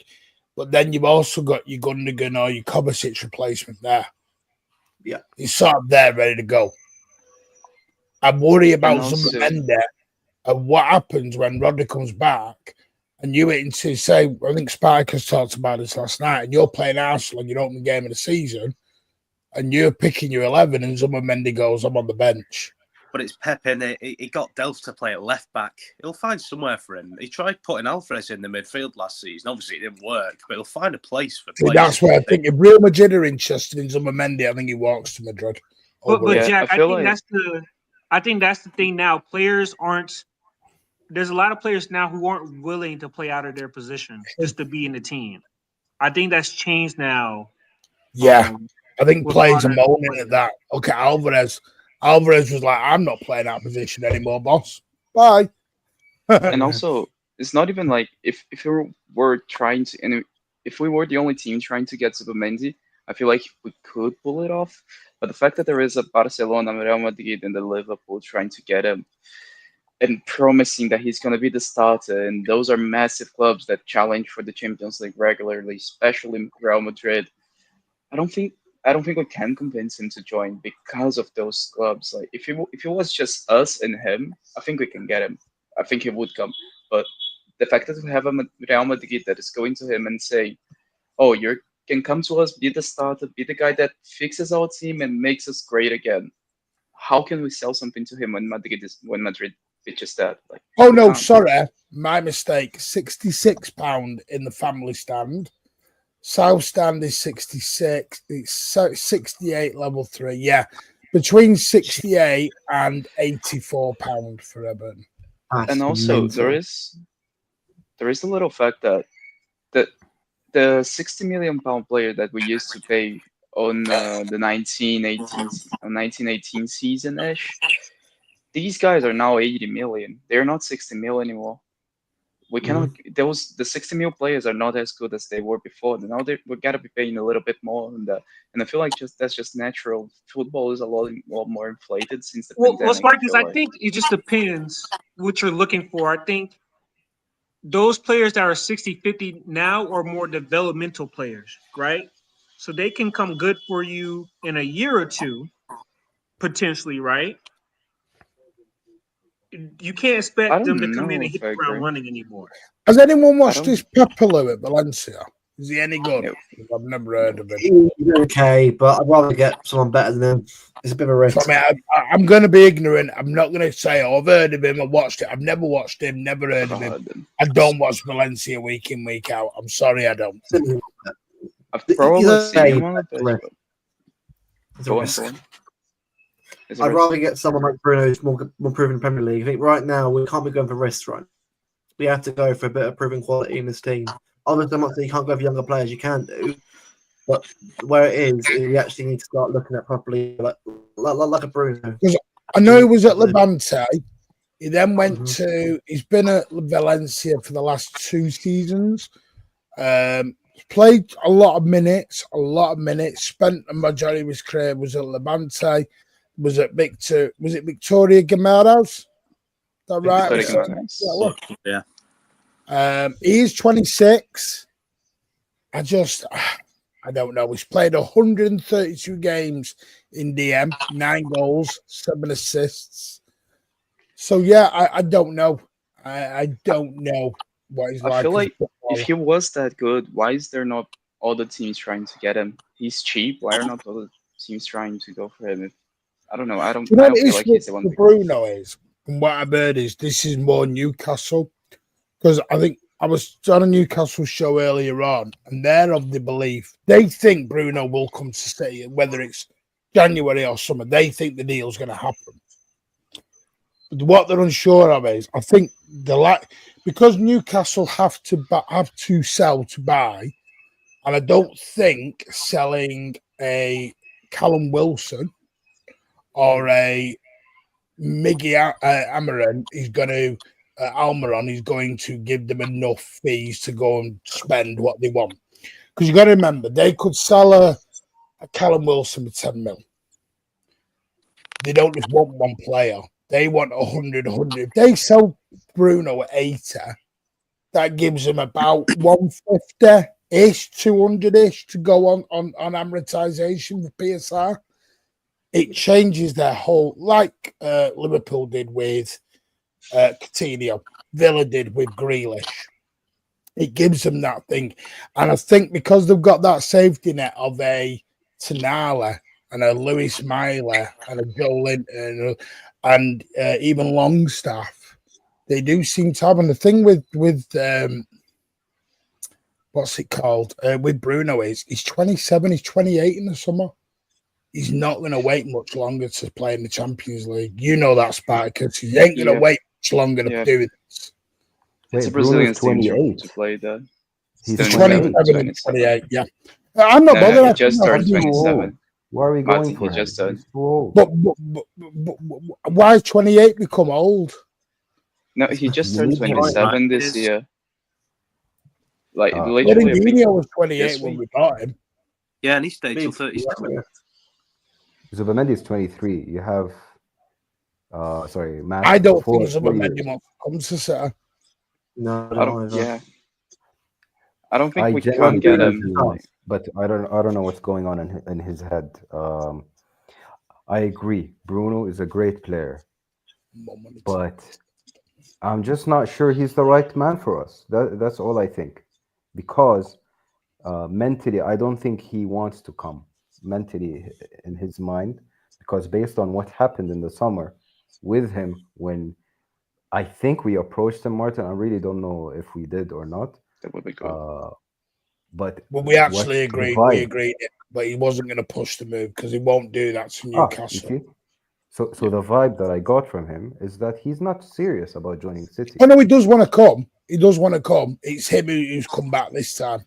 but then you've also got your Gundogan or your Kovacic replacement there. Yeah, he's sort of there, ready to go. I worry about also- Zubimendi and what happens when Rodri comes back and you wait to say, I think Spike has talked about this last night, and you're playing Arsenal and you don't win the game of the season, and you're picking your 11, and Zubimendi goes, I'm on the bench. But it's Pep in it. He got Delph to play at left back. He'll find somewhere for him. He tried putting Alvarez in the midfield last season. Obviously, it didn't work, but he'll find a place for players. That's where I think if Real Madrid are interested in Zubimendi, I think he walks to Madrid. But Yeah, Jack, I feel I think that's the thing now. Players aren't. There's a lot of players now who aren't willing to play out of their position just to be in the team. I think that's changed now. Yeah, I think with players are modern moaning players. at that. Okay, Alvarez. Alvarez was like, I'm not playing that position anymore, boss. Bye. And also, it's not even like if we were trying to, and if we were the only team trying to get Zubimendi, I feel like we could pull it off. But the fact that there is a Barcelona, Real Madrid, and the Liverpool trying to get him and promising that he's going to be the starter, and those are massive clubs that challenge for the Champions League regularly, especially Real Madrid. I don't think we can convince him to join because of those clubs. Like if it was just us and him, I think we can get him. I think he would come. But the fact that we have a Real Madrid that is going to him and saying, "Oh, you can come to us, be the starter, be the guy that fixes our team and makes us great again." How can we sell something to him when Madrid pitches that? Like, Oh, we no, can't. sorry. My mistake. £66 in the family stand. South stand is 66. It's 68 level 3. Yeah. Between 68 and £84 for Everton. And also there is a little fact that the 60 million pound player that we used to pay on the 1918 season ish, these guys are now 80 million. They're not 60 mil anymore. We cannot. The 60 mil players are not as good as they were before. Now we gotta be paying a little bit more on that, and I feel like that's just natural. Football is a lot more inflated since the pandemic. Spike, I think it just depends what you're looking for. I think those players that are 60-50 now are more developmental players, right? So they can come good for you in a year or two, potentially, right? You can't I expect them to don't come in know and hit if I the ground agree. running anymore. Has anyone I watched don't. this Pepelu at Valencia? Is he any good? No, I've never heard of him. He's okay, but I'd rather get someone better than him. It's a bit of a risk. So, I mean, I'm going to be ignorant. I'm not going to say, oh, I've heard of him. I watched it. I've never watched him. Never heard of him. I don't watch Valencia week in, week out. I'm sorry, I don't. I've probably He's seen okay, him on a but bit. it's a Go on, risk. go on. It's a I'd risk. rather get someone like Bruno who's more proven in Premier League. I think right now we can't be going for risks, right? We have to go for a bit of proven quality in this team. Obviously, I'm not saying you can't go for younger players. You can do, but where it is, we actually need to start looking at properly, like a Bruno. Because I know he was at Levante. He then went to. He's been at Valencia for the last 2 seasons. Played a lot of minutes. Spent a majority of his career was at Levante. Was at Victor. Was it Victoria Guimaraes? Is that right? Yeah. He is 26. I don't know. He's played 132 games in DM, 9 goals, 7 assists. So yeah, I don't know. I don't know what he's like. I feel like if he was that good, why is there not other teams trying to get him? He's cheap. Why are not other teams trying to go for him? I don't know. I don't feel like he's the one. Bruno is, and what I've heard is this is more Newcastle, because I think I was on a Newcastle show earlier on, and they're of the belief they think Bruno will come to City, whether it's January or summer. They think the deal's going to happen. But what they're unsure of is, I think because Newcastle have to sell to buy, and I don't think selling a Callum Wilson or a Miggy Almiron is going to Almiron is going to give them enough fees to go and spend what they want. Because you got to remember, they could sell a Callum Wilson with 10 mil. They don't just want one player. They want 100. If they sell Bruno at 80, that gives them about 150-ish, 200-ish to go on amortization for PSR. It changes their whole, like Liverpool did with Coutinho, Villa did with Grealish. It gives them that thing. And I think because they've got that safety net of a Tonali and a Louis Miller and a Joe Linton and even Longstaff, they do seem to have. And the thing with what's it called? With Bruno is he's 27, he's 28 in the summer. He's not going to wait much longer to play in the Champions League. You know that, Spartacus. He ain't going to wait much longer to do this. It's a Brazilian team to play that. He's 27, 28, yeah. I'm not bothered. He just turned 27. Why are we going for him? Just but why 28 become old? No, he just turned 27 this year. Like literally, Mourinho was 28 when we bought him. Yeah, and he stayed till 37. Zubimendi is 23. You have, sorry, Matt. I don't think Zubimendi wants to come to City. No, I don't. Yeah, I don't think we can get him. But I don't know what's going on in his head. I agree. Bruno is a great player, but I'm just not sure he's the right man for us. That's all I think, because mentally, I don't think he wants to come. Mentally in his mind, because based on what happened in the summer with him, when I think we approached him, Martin, I really don't know if we did or not. That would be good. But we actually agreed. We agreed, but he wasn't going to push the move because he won't do that to Newcastle. So the vibe that I got from him is that he's not serious about joining City. Oh no, he does want to come. He does want to come. It's him who's come back this time.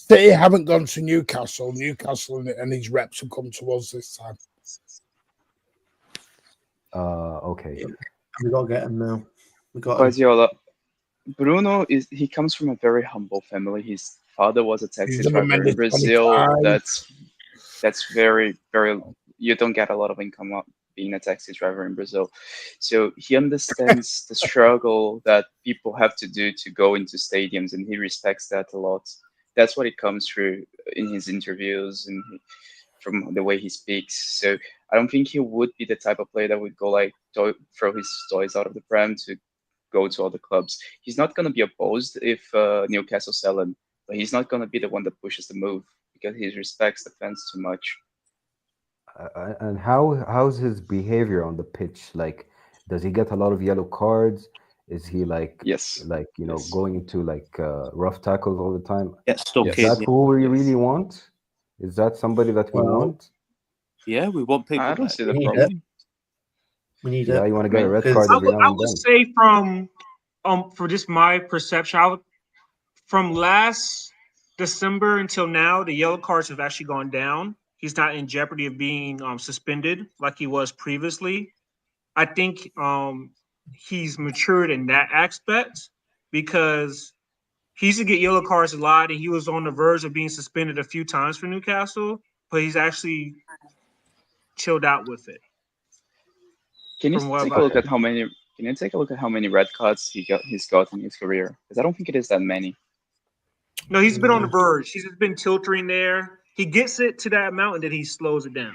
City haven't gone to Newcastle. Newcastle and his reps have come to us this time. Okay. We got to get him now. We got Guardiola. Bruno he comes from a very humble family. His father was a taxi driver in Brazil. 25. That's very, very. You don't get a lot of income being a taxi driver in Brazil, so he understands the struggle that people have to do to go into stadiums, and he respects that a lot. That's what it comes through in his interviews and from the way he speaks. So I don't think he would be the type of player that would go like throw his toys out of the Prem to go to other clubs. He's not going to be opposed if Newcastle sell him, but he's not going to be the one that pushes the move because he respects the fans too much. And how's his behavior on the pitch? Like, does he get a lot of yellow cards? Is he like Yes. going into like rough tackles all the time? Get stuck Is in. that who we really want? Is that somebody that we want? Yeah, we want people. I don't see the We need problem. We need Yeah, it. you want to get a red Because- card I every would, now I and would then. say for just my perception, from last December until now, the yellow cards have actually gone down. He's not in jeopardy of being suspended like he was previously. I think he's matured in that aspect because he used to get yellow cards a lot, and he was on the verge of being suspended a few times for Newcastle, but he's actually chilled out with it. Can you From what take I've- a look at how many? Can you take a look at how many red cards he's got in his career? Because I don't think it is that many. No, he's been on the verge. He's just been tilting there. He gets it to that amount, and then he slows it down.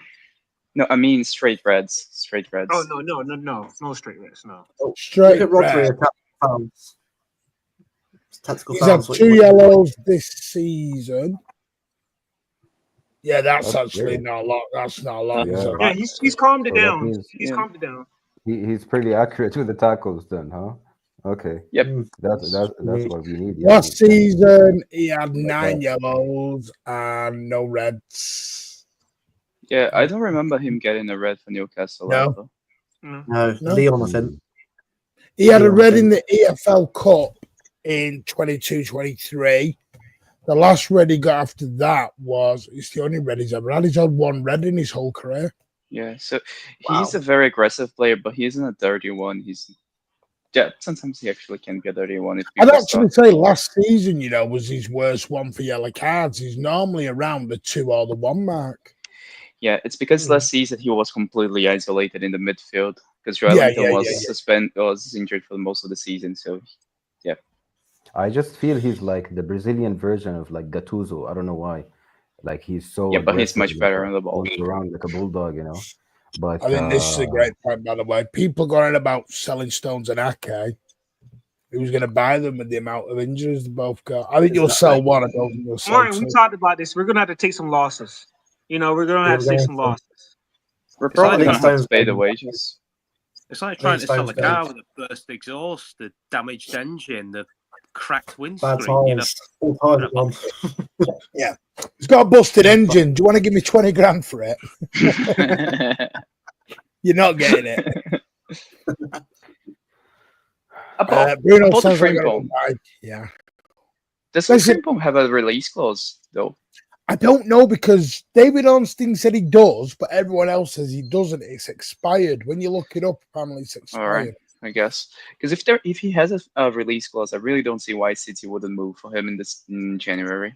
No, I mean straight reds. Straight reds. Oh no straight reds, no. Straight Look at Rodri red. and tactical fouls. Tactical He's had fouls. 2 yellows this season. Yeah, that's That's actually good. not a lot. That's not a lot. Yeah. is it? Yeah, he's calmed it So that down. means- He's Yeah. calmed it down. He's pretty accurate with the tackles then, huh? Okay. Yep. That's what we need. Yeah. Last season, he had Like 9 that. yellows and no reds. Yeah, I don't remember him getting a red for Newcastle. No. Ever. No, No. Leon, I think. He had a Yeah, red I in the EFL Cup in 22-23. The last red he got after that it's the only red he's ever had. He's had 1 red in his whole career. Yeah, so he's a very aggressive player, but he isn't a dirty one. Sometimes he actually can be a dirty one. If I'd people actually start- say last season, was his worst one for yellow cards. He's normally around the 2 or the 1 mark. Yeah, it's because last season he was completely isolated in the midfield because Yeah, Joelinton yeah. was injured for most of the season. So yeah, I just feel he's like the Brazilian version of like Gattuso. I don't know why. Like he's so yeah, but he's much aggressive, better like, on the ball. moves around like a bulldog, But I think this is a great point, by the way. People going on about selling Stones and Ake. Who's going to buy them with the amount of injuries they both got? I think you'll sell one. I don't think you'll sell Martin, we 2. talked about this. We're gonna have to take some losses. We're gonna have to take some losses. We're It's probably like gonna have to Stones pay the don't- wages. It's like trying to sell a Stones car don't. with a burst exhaust, the damaged engine, the cracked Bad windscreen. tires. All tires gone. It's got a busted engine. Do you want to give me 20 grand for it? You're not getting it. Bruno about the sounds like Frimpong. yeah. Does Listen- Frimpong have a release clause though? I don't know because David Ornstein said he does, but everyone else says he doesn't. It's expired. When you look it up, apparently it's expired. All right, I guess because if he has a release clause, I really don't see why City wouldn't move for him in January.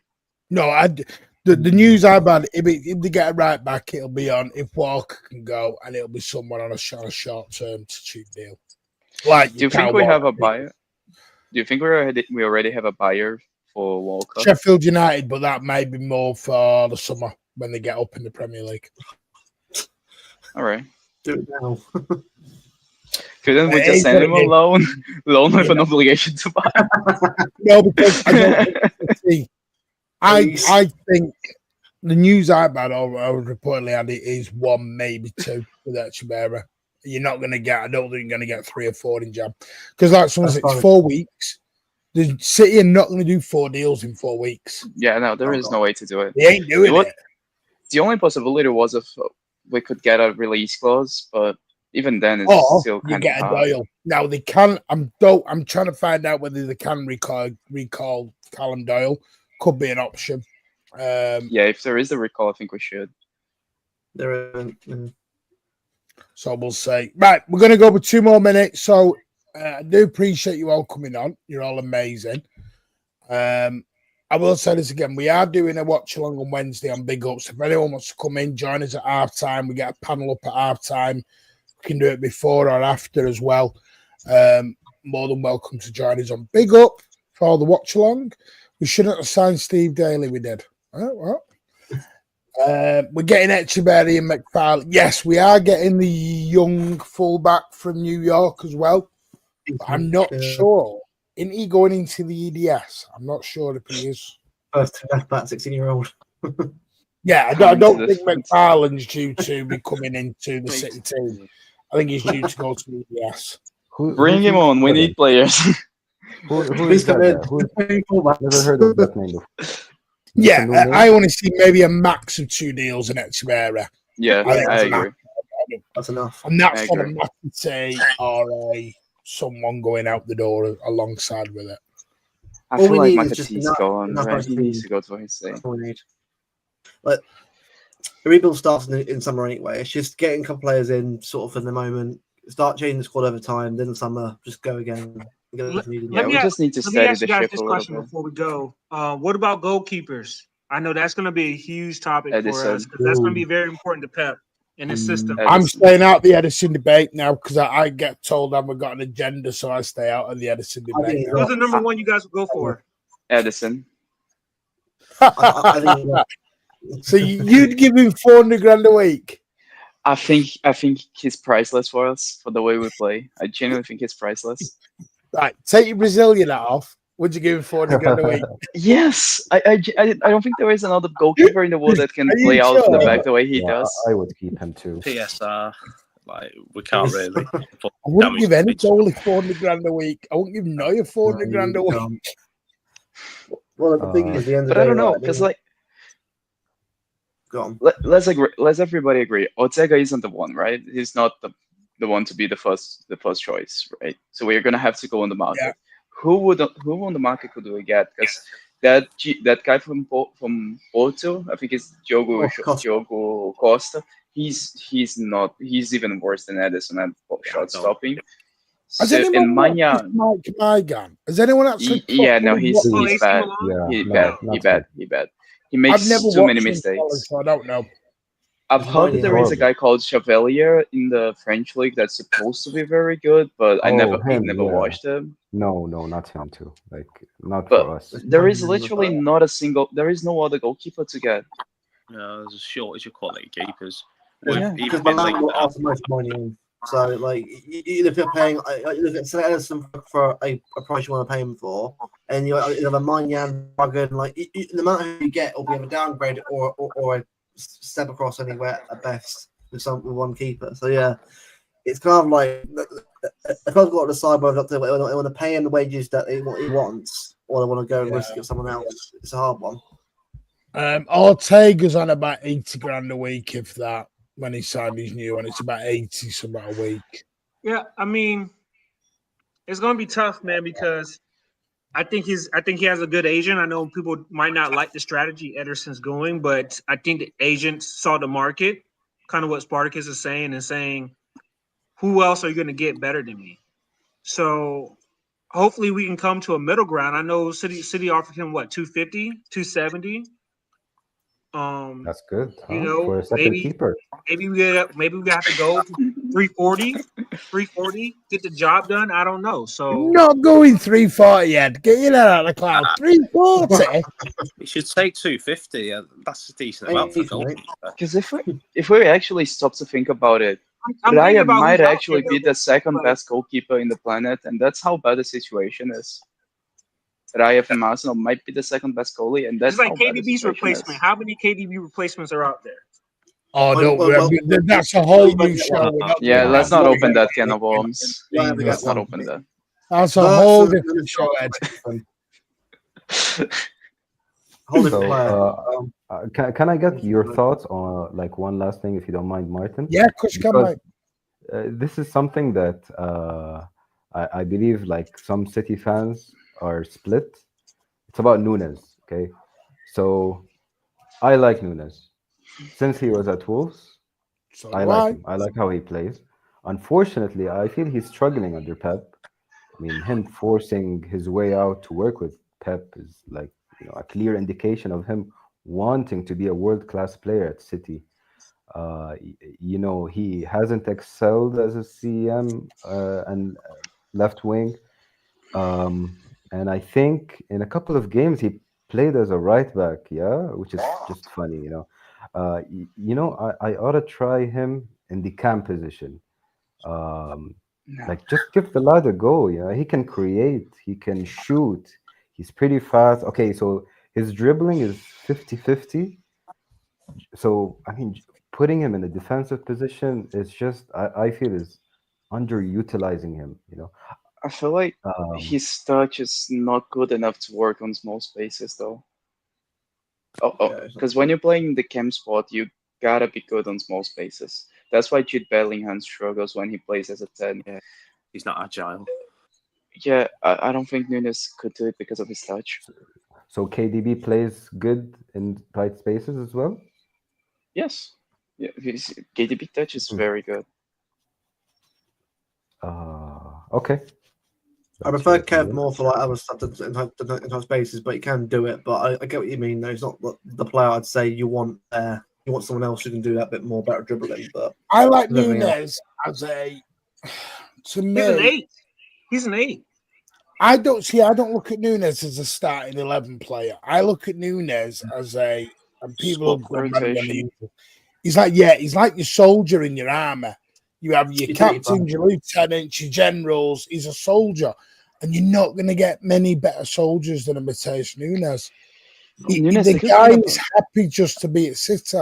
No, the news I've had, if they get it right back, it'll be on if Walker can go, and it'll be someone on a short term to cheap deal. Like, Do you think we have a buyer? Do you think we already have a buyer for Walker? Sheffield United, but that may be more for the summer when they get up in the Premier League. All right. Do it now. Couldn't we Hey, just send him a hey. loan with an obligation to buy? No, because I don't see. I think the news I've had, or reportedly had it, is 1, maybe 2 with Echeverria. You're not going to get. I don't think you're going to get 3 or 4 in Jam because, like someone said, it's 4 weeks. The City are not going to do 4 deals in 4 weeks. Yeah, no, there is no way to do it. They ain't doing it. The only possibility was if we could get a release clause, but even then, it's Or still you kind get of a hard. Doyle. Now they can. I'm trying to find out whether they can recall Callum Doyle. Could be an option. Yeah, if there is a recall, I think we should. There isn't. So we'll say. Right, we're going to go with 2 more minutes. So I do appreciate you all coming on. You're all amazing. I will say this again. We are doing a watch along on Wednesday on Big Ups. If anyone wants to come in, join us at half time. We get a panel up at half time. We can do it before or after as well. More than welcome to join us on Big Up for the watch along. We shouldn't have signed Steve Daly. We did. Oh, well. We're getting Echeverry and McFarlane. Yes, we are getting the young fullback from New York as well. But I'm not sure. Isn't he going into the EDS? I'm not sure if he is. First left back, 16-year-old. Yeah, I Coming don't to think the- McFarlane's due to be coming into the City team. I think he's due to go to the EDS. Bring him on. We need players. Who is that guy? Never heard of that name before. Yeah, That's a new name? I only see maybe a max of 2 deals in Echeverry. Yeah, I think I that's agree. That's enough. And that's I not a agree. Matete or someone going out the door alongside with it. I All feel we like need is just Makate's enough- gone, enough right? He team. needs to go to what he's saying. That's all we need. But the rebuild starts in summer anyway. It's just getting a couple players in sort of in the moment. Start changing the squad over time. Then in the summer, just go again. Let Yeah, me we just need to Let me steady ask the you guys ship a this little question bit. before we go. What about goalkeepers? I know that's going to be a huge topic for Edison. us because that's going to be very important to Pep in his system. I'm Edison. staying out the Edison debate now because I get told I've got an agenda, so I stay out of the Edison debate now. Who's the number one you guys would go for? Edison. I think So you'd give him 400 grand a week? I think he's priceless for us for the way we play. I genuinely think he's priceless. Right, take your Brazilian hat off. Would you give him 400 grand a week? Yes, I don't think there is another goalkeeper in the world that can Are you play out from the sure? back the way he Yeah, does. I would keep him too. PSR, like we can't really. put I wouldn't damage give any to it. goalie 400 grand a week. I wouldn't give Neuer 400 grand a week. Well, the thing is, the end of the But I day, don't know right, because like go on. let's agree. Let's everybody agree. Ortega isn't the one, right? He's not the one to be the first choice, right? So we're gonna have to go on the market. Yeah. Who on the market could we get? Because that guy from Porto, I think it's Diogo Costa. He's even worse than Edison at shot stopping. Has So, anyone and watched Manya, Mike Mygan? Has anyone actually? yeah, no, properly he's watched- AC bad. Milan? He no, bad. not He good. bad. He bad. He I've makes never too many watched him, mistakes. so I don't know. I've heard that there is a Horrible. guy called Chevalier in the French league that's supposed to be very good, but I Oh, never him, never yeah. watched him. No, not him too. Like, not But for us. there is literally not a single. There is no other goalkeeper to get. No, there's a shortage of quality keepers. Yeah. Because Even in Milan League will One. ask the most money in. So, like, even if you're paying, you look at St. Edison for a price you want to pay him for, and you have a Manyan, Bugger, like, the amount you get will be a downgrade or a step across anywhere at best with one keeper. So, yeah, it's kind of like, if I've got to decide whether they want to pay him the wages that he wants, or they want to go and risk it with someone else, it's a hard one. Ortega's on about 80 grand a week, if that, when he signed his new one. It's about 80 something a week. Yeah, I mean, it's gonna be tough, man, because I think he has a good agent. I know people might not like the strategy Ederson's going, but I think the agent saw the market, kind of what Spartacus is saying, and saying, who else are you gonna get better than me? So hopefully we can come to a middle ground. I know City offered him what, 250, 270. That's good. You huh? know, For a second maybe keeper. maybe we have to go to 340, get the job done. I don't know. So Not going 340 yet. Get your head out of the cloud. 340? It should say 250. That's a decent amount for a goalkeeper. Because if we actually stop to think about it, I'm thinking Raya about might who's out actually there, be the second but- best goalkeeper in the planet, and that's how bad the situation is. Raya from Arsenal might be the second best goalie, and that's It's like how bad the KDB's situation replacement. is. How many KDB replacements are out there? Oh, don't Well, that's a whole new show. We're not Yeah, doing let's that. not open that can of worms. Yeah, we Let's got not one. open that. That's a whole different show, Ed. Whole So, different player. can I get your thoughts on like one last thing, if you don't mind, Martin? Yeah, because you can, Because, mate. this is something that I believe like some City fans are split. It's about Nunes. Okay, so I like Nunes since he was at Wolves. So I do like him. I like how he plays. Unfortunately, I feel he's struggling under Pep. I mean, him forcing his way out to work with Pep is like, a clear indication of him wanting to be a world-class player at City. He hasn't excelled as a CM and left wing. And I think in a couple of games he played as a right back, yeah, which is just funny. You know, I ought to try him in the cam position. No. Like, just give the lad a go. Yeah, he can create, he can shoot, he's pretty fast. Okay, so his dribbling is 50-50. So I mean, putting him in a defensive position is just, I feel, is underutilizing him. You know, I feel like um, his touch is not good enough to work on small spaces, though. Yeah, it's not- Because when you're playing the cam spot, you gotta be good on small spaces. That's why Jude Bellingham struggles when he plays as a 10. Yeah. He's not agile. Yeah, I don't think Nunes could do it because of his touch. so KDB plays good in tight spaces as well. Yes. Yeah, his KDB touch is very good. Okay. I That's prefer fair to Kev know. more for like other stuff in type spaces, but he can do it. But I get what you mean. Though he's not the player I'd say you want. You want someone else who can do that bit more, better dribbling. But I like with everything else- Nunes as a. To He's an me, 8. He's an 8. I don't look at Nunes as a starting 11 player. I look at Nunes as a, and people Squad have gone mad at rotation. me. He's like your soldier in your armor. You have your He did, captains, your lieutenants, your generals. He's a soldier, and you're not going to get many better soldiers than a Mateus Nunes. Nunes, The the good guy thing is happy just to be at City.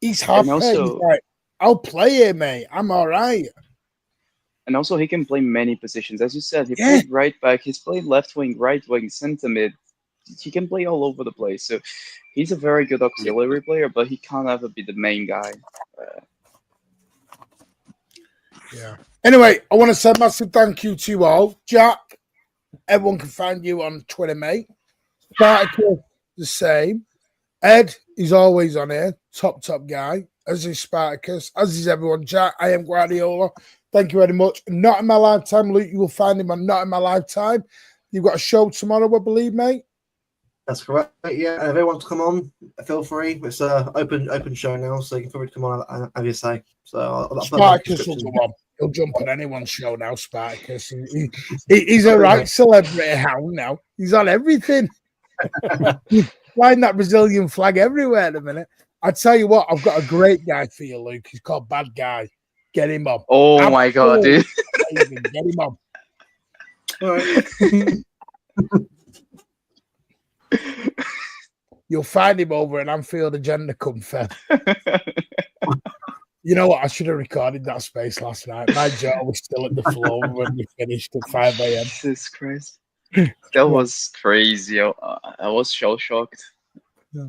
He's happy. And also- He's like, I'll play here, mate. I'm all right. And also, he can play many positions. As you said, he Yeah. played right back, he's played left wing, right wing, center mid. He can play all over the place. So he's a very good auxiliary player, but he can't ever be the main guy. Yeah. Anyway, I want to say a massive thank you to you all. Jack, everyone can find you on Twitter, mate. Spartacus, the same. Ed is always on here. Top guy. As is Spartacus. As is everyone. Jack, I am Guardiola. Thank you very much. Not in my lifetime, Luke. You will find him on Not in My Lifetime. You've got a show tomorrow, I believe, mate. That's correct. Yeah, and if anyone wants to come on, feel free. It's an open show now, so you can probably come on and have your say. So I'll put that in the Spartacus will description. go on. He'll jump on anyone's show now, Spartacus. He's a right celebrity hound now. He's on everything. Flying that Brazilian flag everywhere at the minute. I tell you what, I've got a great guy for you, Luke. He's called Bad Guy. Get him on. Oh my god, dude. Get him on. All right. You'll find him over in Anfield Agenda Comfort. You know what? I should have recorded that space last night. My jaw was still at the floor when we finished at 5 a.m. Jesus Christ. That was crazy. I was shell shocked. Yeah.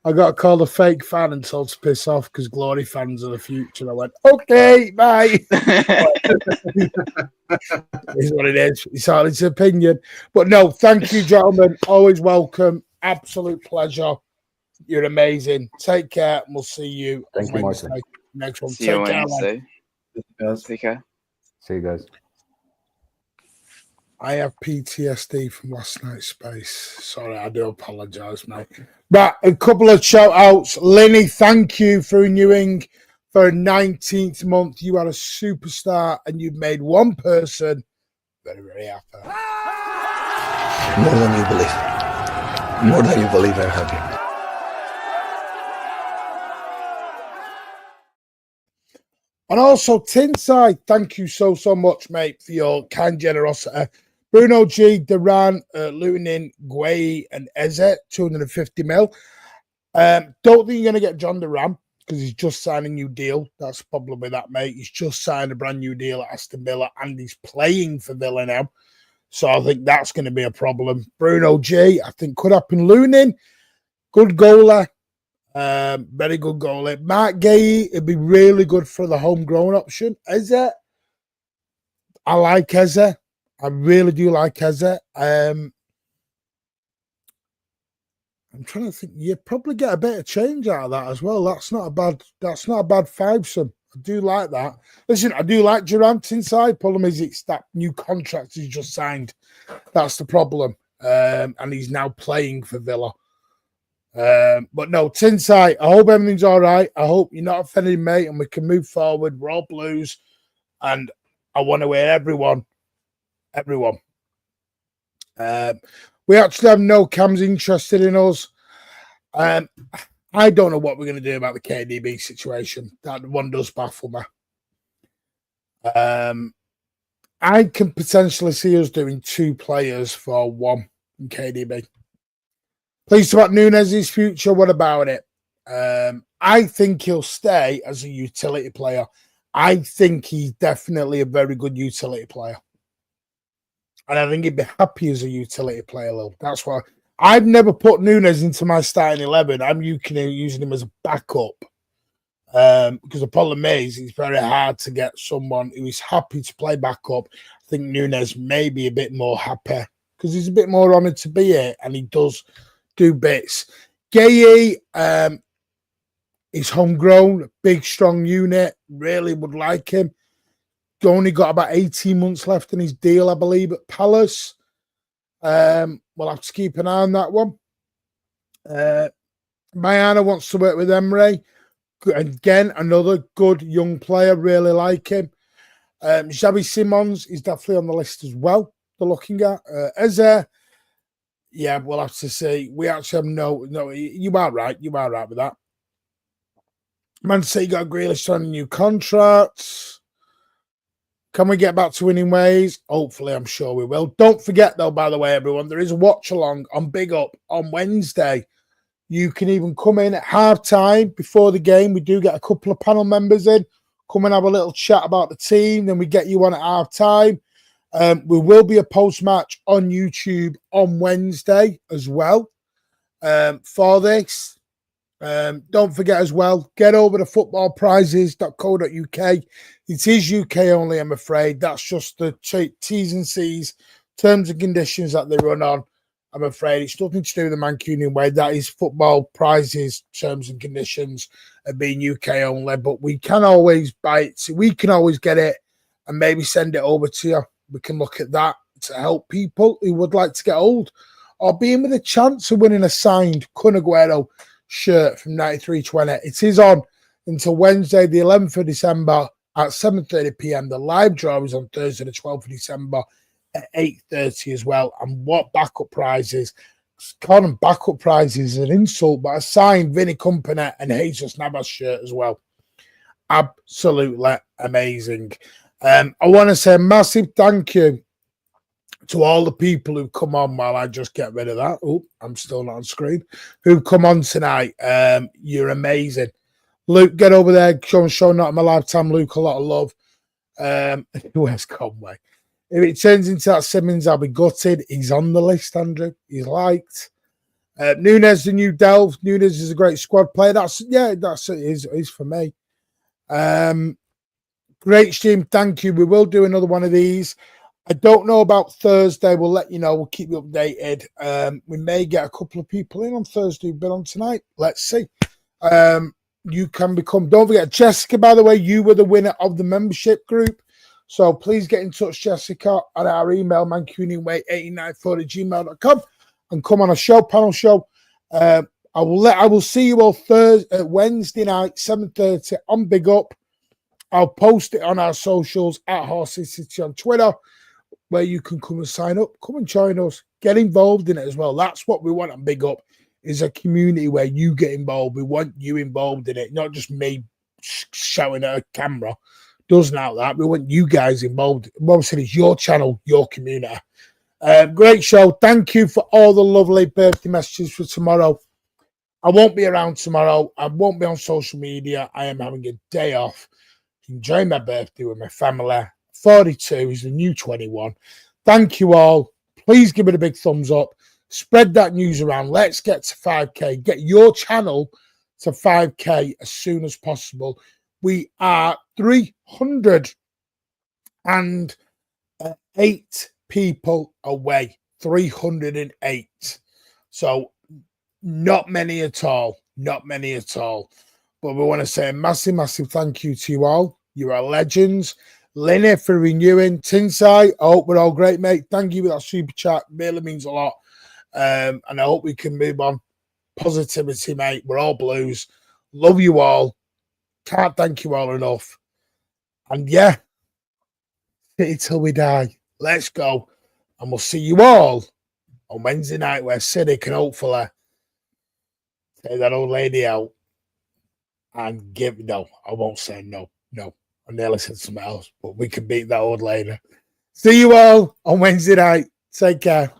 I got called a fake fan and told to piss off because Glory fans are the future. I went, okay, bye. Is what it is. It's all his opinion. But no, thank you, gentlemen. Always welcome. Absolute pleasure. You're amazing. Take care, and we'll see you Thank you, Wednesday. Martin. Next one. See you Take care, man. Wednesday. Take care. See you guys. I have PTSD from last night's space. Sorry, I do apologise, mate. But a couple of shout outs. Lenny, thank you for renewing for a 19th month. You are a superstar and you've made one person very, very happy. More than you believe. More than you believe, I'm happy. And also, Tinside, thank you so much, mate, for your kind generosity. Bruno G, Duran, Lunin, Guay, and Eze, 250 mil. Don't think you're going to get John Duran because he's just signed a new deal. That's probably that, mate. He's just signed a brand new deal at Aston Villa and he's playing for Villa now. So I think that's going to be a problem. Bruno G, I think could happen. Lunin, good goalie. Very good goalie. Mark Gay, it'd be really good for the homegrown option. Eze, I like Eze. I really do like Eze. I'm trying to think. You probably get a bit of change out of that as well. That's not a bad fivesome. I do like that. Listen, I do like Durant inside. Problem is, it's that new contract he's just signed. That's the problem. And he's now playing for Villa. But no, Tinside, I hope everything's all right. I hope you're not offended, mate, and we can move forward. We're all Blues, and I want to hear everyone. We actually have no cams interested in us. I I don't know what we're going to do about the KDB situation. That one does baffle me. I can potentially see us doing 2 players for 1 in KDB. Please about Nunez's future. What about it? I think he'll stay as a utility player. I think he's definitely a very good utility player. And I think he'd be happy as a utility player, Lil. That's why I've never put Nunez into my starting 11. I'm using him as a backup. Because the problem is it's very hard to get someone who is happy to play backup. I think Nunez may be a bit more happy because he's a bit more honoured to be here and he does do bits. Gay is homegrown, big, strong unit. Really would like him. Only got about 18 months left in his deal, I believe, at Palace. We'll have to keep an eye on that one. Mayana wants to work with Emre. Again, another good young player. Really like him. Xavi Simons is definitely on the list as well. They're looking at Eze. Yeah, we'll have to see. We actually have no. You are right. You are right with that. Man City got Grealish signing new contracts. Can we get back to winning ways? Hopefully, I'm sure we will. Don't forget, though, by the way, everyone, there is a watch along on Big Up on Wednesday. You can even come in at half-time before the game. We do get a couple of panel members in. Come and have a little chat about the team. Then we get you on at half-time. We will be a post-match on YouTube on Wednesday as well for this. Don't forget as well, get over to footballprizes.co.uk. It is UK only, I'm afraid. That's just the T's and C's, terms and conditions that they run on. I'm afraid it's nothing to do with the Mancunian way. That is football prizes, terms and conditions of being UK only. But we can always buy it. So we can always get it and maybe send it over to you. We can look at that to help people who would like to get old or be in with a chance of winning a signed Kun Aguero shirt from 9320. It is on until Wednesday, the 11th of December at 7:30 p.m. The live draw is on Thursday, the 12th of December at 8:30 as well. And what backup prizes? Calling them backup prizes is an insult, but a signed Vinny Company and Jesus Navas shirt as well. Absolutely amazing. I want to say a massive thank you to all the people who've come on while I just get rid of that. Oh, I'm still not on screen. Who've come on tonight. You're amazing. Luke, get over there. Show not in my lifetime, Luke, a lot of love. Where's Conway? If it turns into that Simmons, I'll be gutted. He's on the list, Andrew. He's liked. Nunez, the new Delve. Nunez is a great squad player. That's it is for me. Great stream. Thank you. We will do another one of these. I don't know about Thursday. We'll let you know. We'll keep you updated. We may get a couple of people in on Thursday who've been on tonight. Let's see. You can become, don't forget, Jessica, by the way, you were the winner of the membership group. So please get in touch, Jessica, at our email, mancunianway8940@gmail.com, and come on a panel show. I will see you all Wednesday night, 7:30 on Big Up. I'll post it on our socials at Horses City on Twitter, where you can come and sign up. Come and join us. Get involved in it as well. That's what we want on Big Up, is a community where you get involved. We want you involved in it, not just me shouting at a camera. Doesn't help that. We want you guys involved. Obviously, it's your channel, your community. Great show. Thank you for all the lovely birthday messages for tomorrow. I won't be around tomorrow. I won't be on social media. I am having a day off. Enjoying my birthday with my family. 42 is the new 21. Thank you all. Please give it a big thumbs up. Spread that news around. Let's get to 5K. Get your channel to 5K as soon as possible. We are 308 people away. 308. So not many at all. Not many at all. But we want to say a massive, massive thank you to you all. You are legends. Lenny for renewing. Tinsai, I hope we're all great, mate. Thank you for that super chat. Really means a lot. And I hope we can move on. Positivity, mate. We're all blues. Love you all. Can't thank you all enough. And yeah, City till we die. Let's go. And we'll see you all on Wednesday night, where City can hopefully take that old lady out and give. No, I won't say no. No, I nearly said something else, but we can beat that old lady. See you all on Wednesday night. Take care.